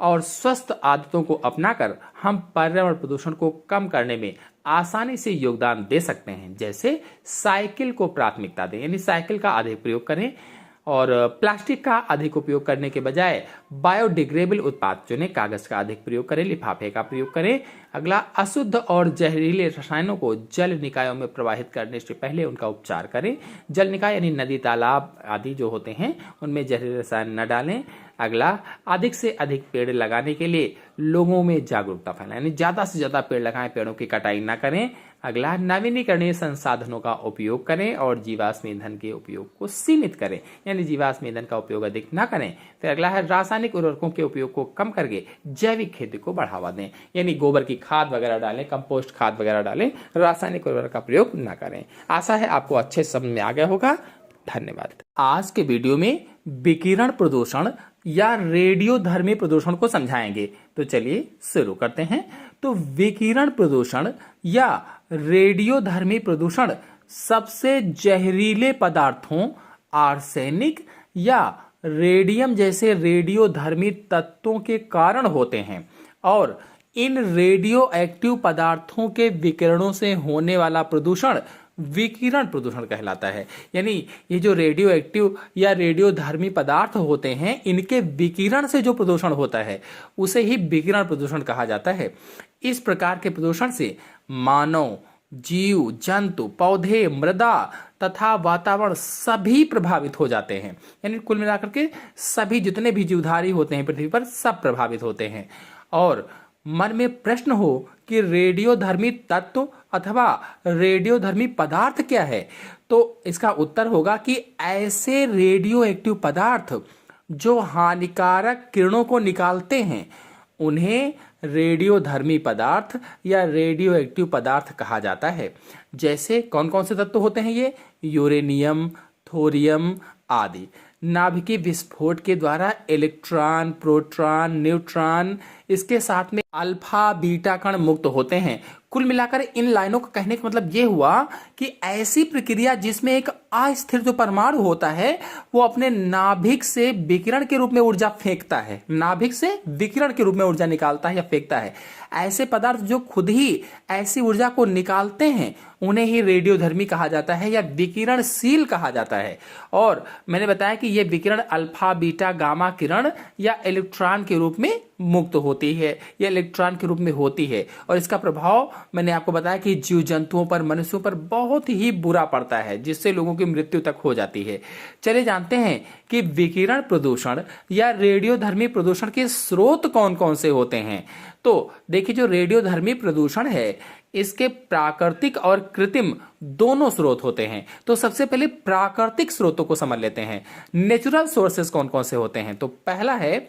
और स्वस्थ आदतों को अपनाकर हम पर्यावरण प्रदूषण को कम करने में आसानी से योगदान दे सकते हैं। जैसे साइकिल को प्राथमिकता दें, यानी साइकिल का अधिक प्रयोग करें और प्लास्टिक का अधिक उपयोग करने के बजाय बायोडिग्रेडेबल उत्पाद चुनें। कागज का अधिक प्रयोग करें, लिफाफे का प्रयोग करें। अगला, अशुद्ध और जहरीले रसायनों को जल निकायों में प्रवाहित करने से पहले उनका उपचार करें। जल निकाय यानी नदी, तालाब आदि जो होते हैं उनमें जहरीले रसायन न डालें। अगला, अधिक से अधिक पेड़ लगाने के लिए लोगों में जागरूकता फैलाएं, यानी ज्यादा से ज्यादा पेड़ लगाएं, पेड़ों की कटाई ना करें। अगला, नवीनीकरणीय संसाधनों का उपयोग करें और जीवाश्म ईंधन के उपयोग को सीमित करें, यानी जीवाश्म ईंधन का उपयोग अधिक ना करें। फिर अगला है रासायनिक उर्वरकों के उपयोग को कम करके जैविक खेती को बढ़ावा दें, यानी गोबर की खाद वगैरह डालें, कंपोस्ट खाद वगैरह डालें, रासायनिक उर्वरक का प्रयोग ना करें। आशा है आपको अच्छे समझ में आ गया होगा। धन्यवाद। आज के वीडियो में विकिरण प्रदूषण या रेडियोधर्मी प्रदूषण को समझाएंगे। तो चलिए शुरू करते हैं। तो विकिरण प्रदूषण या रेडियोधर्मी प्रदूषण सबसे जहरीले पदार्थों, आर्सेनिक या रेडियम जैसे रेडियोधर्मी तत्वों के कारण होते हैं और इन रेडियो एक्टिव पदार्थों के विकिरणों से होने वाला प्रदूषण विकिरण प्रदूषण कहलाता है। यानी ये जो रेडियो एक्टिव या रेडियोधर्मी पदार्थ होते हैं इनके विकिरण से जो प्रदूषण होता है उसे ही विकिरण प्रदूषण कहा जाता है। इस प्रकार के प्रदूषण से मानव, जीव जंतु, पौधे, मृदा तथा वातावरण सभी प्रभावित हो जाते हैं। यानी कुल मिलाकर के सभी जितने भी जीवधारी होते हैं पृथ्वी पर सब प्रभावित होते हैं। और मन में प्रश्न हो कि रेडियोधर्मी तत्व अथवा रेडियोधर्मी पदार्थ क्या है, तो इसका उत्तर होगा कि ऐसे रेडियो एक्टिव पदार्थ जो हानिकारक किरणों को निकालते हैं उन्हें रेडियोधर्मी पदार्थ या रेडियो एक्टिव पदार्थ कहा जाता है। जैसे कौन कौन से तत्व होते हैं ये? यूरेनियम, थोरियम आदि। नाभिकीय विस्फोट के द्वारा इलेक्ट्रॉन, प्रोटॉन, न्यूट्रॉन, इसके साथ में अल्फा बीटा कण मुक्त होते हैं। कुल मिलाकर इन लाइनों का कहने का मतलब यह हुआ कि ऐसी प्रक्रिया जिसमें एक अस्थिर जो परमाणु होता है वो अपने नाभिक से विकिरण के रूप में ऊर्जा फेंकता है, नाभिक से विकिरण के रूप में ऊर्जा निकालता है या फेंकता है। ऐसे पदार्थ जो खुद ही ऐसी ऊर्जा को निकालते हैं उन्हें ही रेडियोधर्मी कहा जाता है या विकिरणशील कहा जाता है। और मैंने बताया कि यह विकिरण अल्फा बीटा गामा किरण या इलेक्ट्रॉन के रूप में मुक्त होती है या इलेक्ट्रॉन के रूप में होती है। और इसका प्रभाव मैंने आपको बताया कि जीव जंतुओं पर, मनुष्यों पर बहुत ही बुरा पड़ता है, जिससे लोगों की मृत्यु तक हो जाती है। चलिए जानते हैं कि विकिरण प्रदूषण या रेडियोधर्मी प्रदूषण के स्रोत कौन कौन से होते हैं। तो देखिए, जो रेडियोधर्मी प्रदूषण है इसके प्राकृतिक और कृत्रिम दोनों स्रोत होते हैं। तो सबसे पहले प्राकृतिक स्रोतों को समझ लेते हैं। नेचुरल सोर्सेस कौन कौन से होते हैं? तो पहला है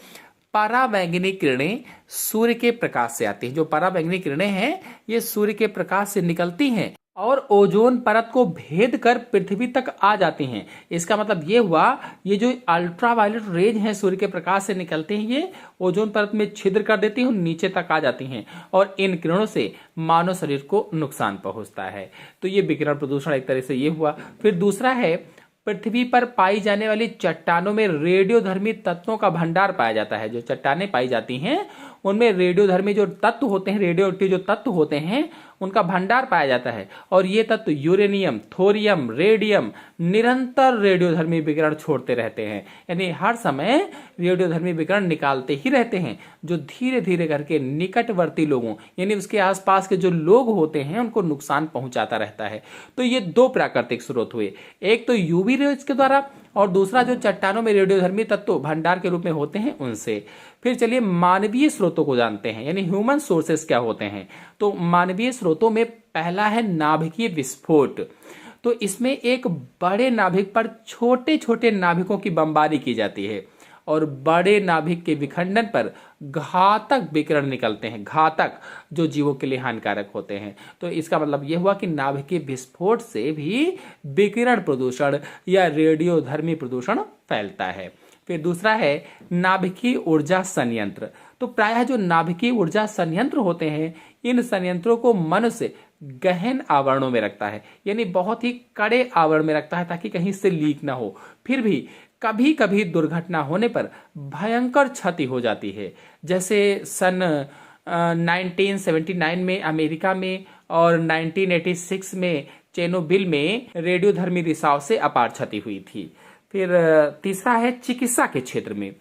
पराबैंगनी किरणें सूर्य के प्रकाश से आती हैं। जो पराबैंगनी किरणें हैं ये सूर्य के प्रकाश से निकलती हैं और ओजोन परत को भेद कर पृथ्वी तक आ जाती हैं। इसका मतलब ये हुआ, ये जो अल्ट्रावायलेट रेज हैं सूर्य के प्रकाश से निकलते हैं ये ओजोन परत में छिद्र कर देती हैं, नीचे तक आ जाती हैं और इन किरणों से मानव शरीर को नुकसान पहुंचता है। तो ये विकिरण प्रदूषण एक तरह से ये हुआ। फिर दूसरा है, पृथ्वी पर पाई जाने वाली चट्टानों में रेडियोधर्मी तत्वों का भंडार पाया जाता है। जो चट्टानें पाई जाती हैं उनमें रेडियोधर्मी जो तत्व होते हैं, रेडियो एक्टिव जो तत्व होते हैं उनका भंडार पाया जाता है। और ये तत्व यूरेनियम, थोरियम, रेडियम निरंतर रेडियोधर्मी विकिरण छोड़ते रहते हैं, यानी हर समय रेडियोधर्मी विकिरण निकालते ही रहते हैं, जो धीरे धीरे करके निकटवर्ती लोगों यानी उसके आसपास के जो लोग होते हैं उनको नुकसान पहुंचाता रहता है। तो ये दो प्राकृतिक स्रोत हुए, एक तो यूवी रेज के द्वारा और दूसरा जो चट्टानों में रेडियोधर्मी तत्व भंडार के रूप में होते हैं उनसे। फिर चलिए मानवीय स्रोतों को जानते हैं, यानी ह्यूमन सोर्सेस क्या होते हैं। तो मानवीय स्रोतों में पहला है नाभिकीय विस्फोट। तो इसमें एक बड़े नाभिक पर छोटे छोटे नाभिकों की बमबारी की जाती है और बड़े नाभिक के विखंडन पर घातक विकिरण निकलते हैं, घातक, जो जीवों के लिए हानिकारक होते हैं। तो इसका मतलब यह हुआ कि नाभिकीय विस्फोट से भी विकिरण प्रदूषण या रेडियोधर्मी प्रदूषण फैलता है। फिर दूसरा है नाभिकीय ऊर्जा संयंत्र। तो प्रायः जो नाभिकीय ऊर्जा संयंत्र होते हैं इन संयंत्रों को मनुष्य गहन आवरणों में रखता है, यानी बहुत ही कड़े आवरण में रखता है ताकि कहीं से लीक ना हो। फिर भी कभी कभी दुर्घटना होने पर भयंकर क्षति हो जाती है। जैसे सन 1979 में अमेरिका में और 1986 में चेर्नोबिल में रेडियोधर्मी रिसाव से अपार क्षति हुई थी। फिर तीसरा है चिकित्सा के क्षेत्र में।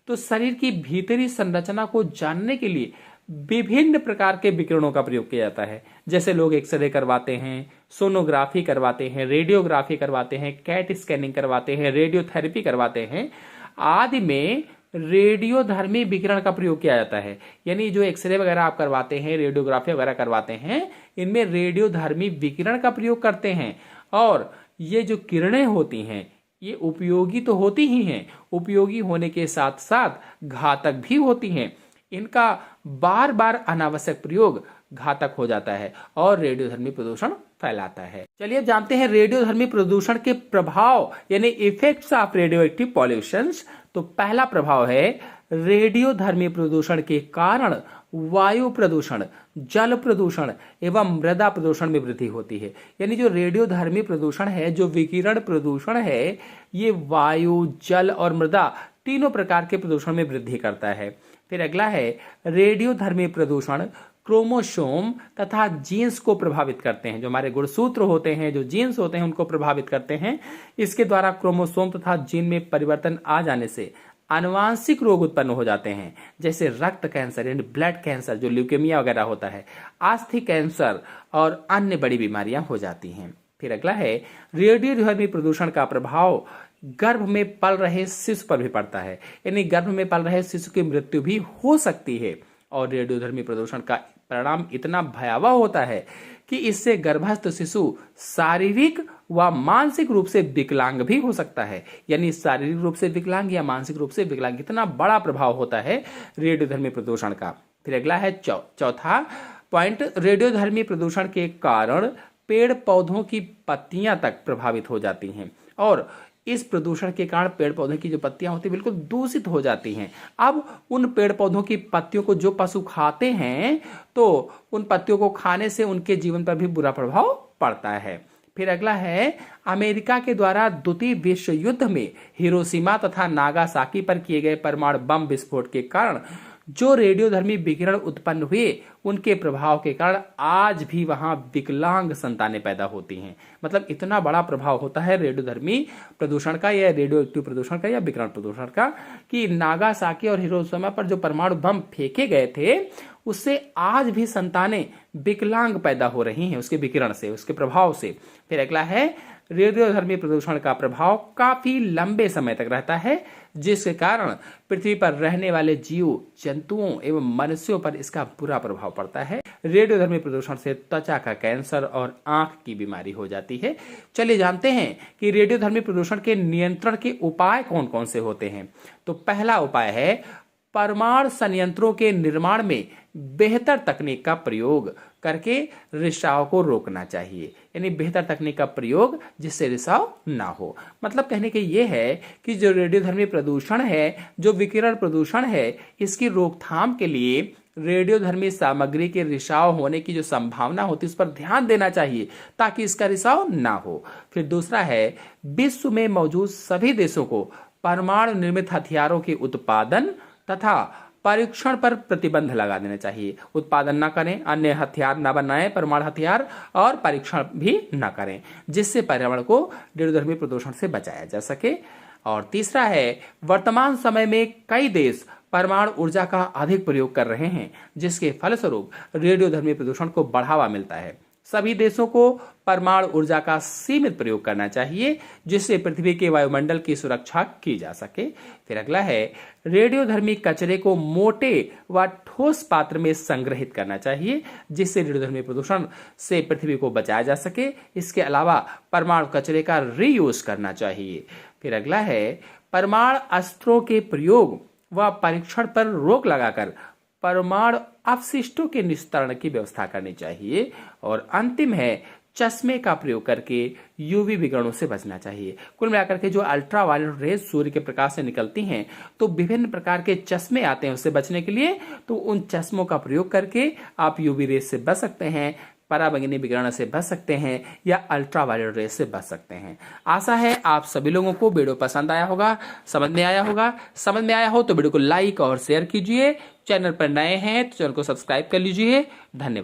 तो शरीर की भीतरी संरचना को जानने के लिए विभिन्न प्रकार के विकिरणों का प्रयोग किया जाता है। जैसे लोग एक्सरे करवाते हैं, सोनोग्राफी करवाते हैं, रेडियोग्राफी करवाते हैं, कैट स्कैनिंग करवाते हैं, रेडियोथेरेपी करवाते हैं आदि में रेडियोधर्मी विकिरण का प्रयोग किया जाता है। यानी जो एक्सरे वगैरह आप करवाते हैं, रेडियोग्राफी वगैरह करवाते हैं, इनमें रेडियोधर्मी विकिरण का प्रयोग करते हैं। और ये जो किरणें होती हैं ये उपयोगी तो होती ही हैं, उपयोगी होने के साथ साथ घातक भी होती हैं। इनका बार बार अनावश्यक प्रयोग घातक हो जाता है और रेडियोधर्मी प्रदूषण फैलाता है। चलिए अब जानते हैं रेडियोधर्मी प्रदूषण के प्रभाव यानी effects of radio active pollutions. तो पहला प्रभाव है रेडियोधर्मी प्रदूषण के कारण वायु प्रदूषण, जल प्रदूषण एवं मृदा प्रदूषण में वृद्धि होती है। यानी जो रेडियोधर्मी प्रदूषण है, जो विकिरण प्रदूषण है, ये वायु, जल और मृदा तीनों प्रकार के प्रदूषण में वृद्धि करता है। फिर अगला है रेडियोधर्मी प्रदूषण क्रोमोसोम तथा जीन्स को प्रभावित करते हैं। जो हमारे गुणसूत्र होते हैं, जो जीन्स होते हैं, उनको प्रभावित करते हैं। इसके द्वारा क्रोमोसोम तथा जीन में परिवर्तन आ जाने से आनुवांशिक रोग उत्पन्न हो जाते हैं, जैसे रक्त कैंसर यानी ब्लड कैंसर, जो ल्यूकेमिया वगैरह होता है, अस्थि कैंसर और अन्य बड़ी बीमारियां हो जाती हैं। फिर अगला है रेडियोधर्मी प्रदूषण का प्रभाव गर्भ में पल रहे शिशु पर भी पड़ता है। यानी गर्भ में पल रहे शिशु की मृत्यु भी हो सकती है। और रेडियोधर्मी प्रदूषण का परिणाम इतना भयावह होता है कि इससे गर्भस्थ शिशु शारीरिक व मानसिक रूप से विकलांग भी हो सकता है। यानी शारीरिक रूप से विकलांग या मानसिक रूप से विकलांग, इतना बड़ा प्रभाव होता है रेडियोधर्मी प्रदूषण का। फिर अगला है चौथा पॉइंट, रेडियोधर्मी प्रदूषण के कारण पेड़ पौधों की पत्तियां तक प्रभावित हो जाती हैं और इस प्रदूषण के कारण पेड़ पौधों की जो पत्तियां होती हैं बिल्कुल दूषित हो जाती हैं। अब उन पेड़ पौधों की पत्तियों को जो पशु खाते हैं तो उन पत्तियों को खाने से उनके जीवन पर भी बुरा प्रभाव पड़ता है। फिर अगला है, अमेरिका के द्वारा द्वितीय विश्व युद्ध में हिरोशिमा तथा नागासाकी पर किए गए परमाणु बम विस्फोट के कारण जो रेडियोधर्मी विकिरण उत्पन्न हुए उनके प्रभाव के कारण आज भी वहां विकलांग संतानें पैदा होती हैं। मतलब इतना बड़ा प्रभाव होता है रेडियोधर्मी प्रदूषण का या रेडियो एक्टिव प्रदूषण का या विकिरण प्रदूषण का कि नागासाकी और हिरोशिमा पर जो परमाणु बम फेंके गए थे उससे आज भी संतानें विकलांग पैदा हो रही हैं उसके विकिरण से, उसके प्रभाव से। फिर अगला है, रेडियोधर्मी प्रदूषण का प्रभाव काफी लंबे समय तक रहता है जिसके कारण पृथ्वी पर रहने वाले जीव जंतुओं एवं मनुष्यों पर इसका बुरा प्रभाव पड़ता है। रेडियोधर्मी प्रदूषण से त्वचा का कैंसर और आंख की बीमारी हो जाती है। चलिए जानते हैं कि रेडियोधर्मी प्रदूषण के नियंत्रण के उपाय कौन कौन से होते हैं। तो पहला उपाय है, परमाणु संयंत्रों के निर्माण में बेहतर तकनीक का प्रयोग करके रिसाव को रोकना चाहिए। यानी बेहतर तकनीक का प्रयोग जिससे रिसाव ना हो। मतलब कहने के ये है कि जो रेडियोधर्मी प्रदूषण है, जो विकिरण प्रदूषण है, इसकी रोकथाम के लिए रेडियोधर्मी सामग्री के रिसाव होने की जो संभावना होती है उस पर ध्यान देना चाहिए ताकि इसका रिसाव ना हो। फिर दूसरा है, विश्व में मौजूद सभी देशों को परमाणु निर्मित हथियारों के उत्पादन तथा परीक्षण पर प्रतिबंध लगा देना चाहिए। उत्पादन ना करें, अन्य हथियार ना बनाएं, परमाणु हथियार, और परीक्षण भी ना करें जिससे पर्यावरण को रेडियोधर्मी प्रदूषण से बचाया जा सके। और तीसरा है, वर्तमान समय में कई देश परमाणु ऊर्जा का अधिक प्रयोग कर रहे हैं जिसके फलस्वरूप रेडियोधर्मी प्रदूषण को बढ़ावा मिलता है। सभी देशों को परमाणु ऊर्जा का सीमित प्रयोग करना चाहिए जिससे पृथ्वी के वायुमंडल की सुरक्षा की जा सके। फिर अगला है, रेडियोधर्मी कचरे को मोटे व ठोस पात्र में संग्रहित करना चाहिए जिससे रेडियोधर्मी प्रदूषण से पृथ्वी को बचाया जा सके। इसके अलावा परमाणु कचरे का रीयूज करना चाहिए। फिर अगला है, परमाणु अस्त्रों के प्रयोग व परीक्षण पर रोक लगाकर परमाणु अपशिष्टों के निस्तारण की व्यवस्था करनी चाहिए। और अंतिम है, चश्मे का प्रयोग करके यूवी विकिरणों से बचना चाहिए। कुल मिलाकर के जो अल्ट्रावायलेट रेज सूर्य के प्रकाश से निकलती हैं तो विभिन्न प्रकार के चश्मे आते हैं उससे बचने के लिए, तो उन चश्मों का प्रयोग करके आप यूवी रेज से बच सकते हैं, पराबैंगनी विकिरण से बच सकते हैं या अल्ट्रावायलेट रेज से बच सकते हैं। आशा है आप सभी लोगों को वीडियो पसंद आया होगा, समझ में आया होगा। समझ में आया हो तो वीडियो को लाइक और शेयर कीजिए। चैनल पर नए हैं तो चैनल को सब्सक्राइब कर लीजिए। धन्यवाद।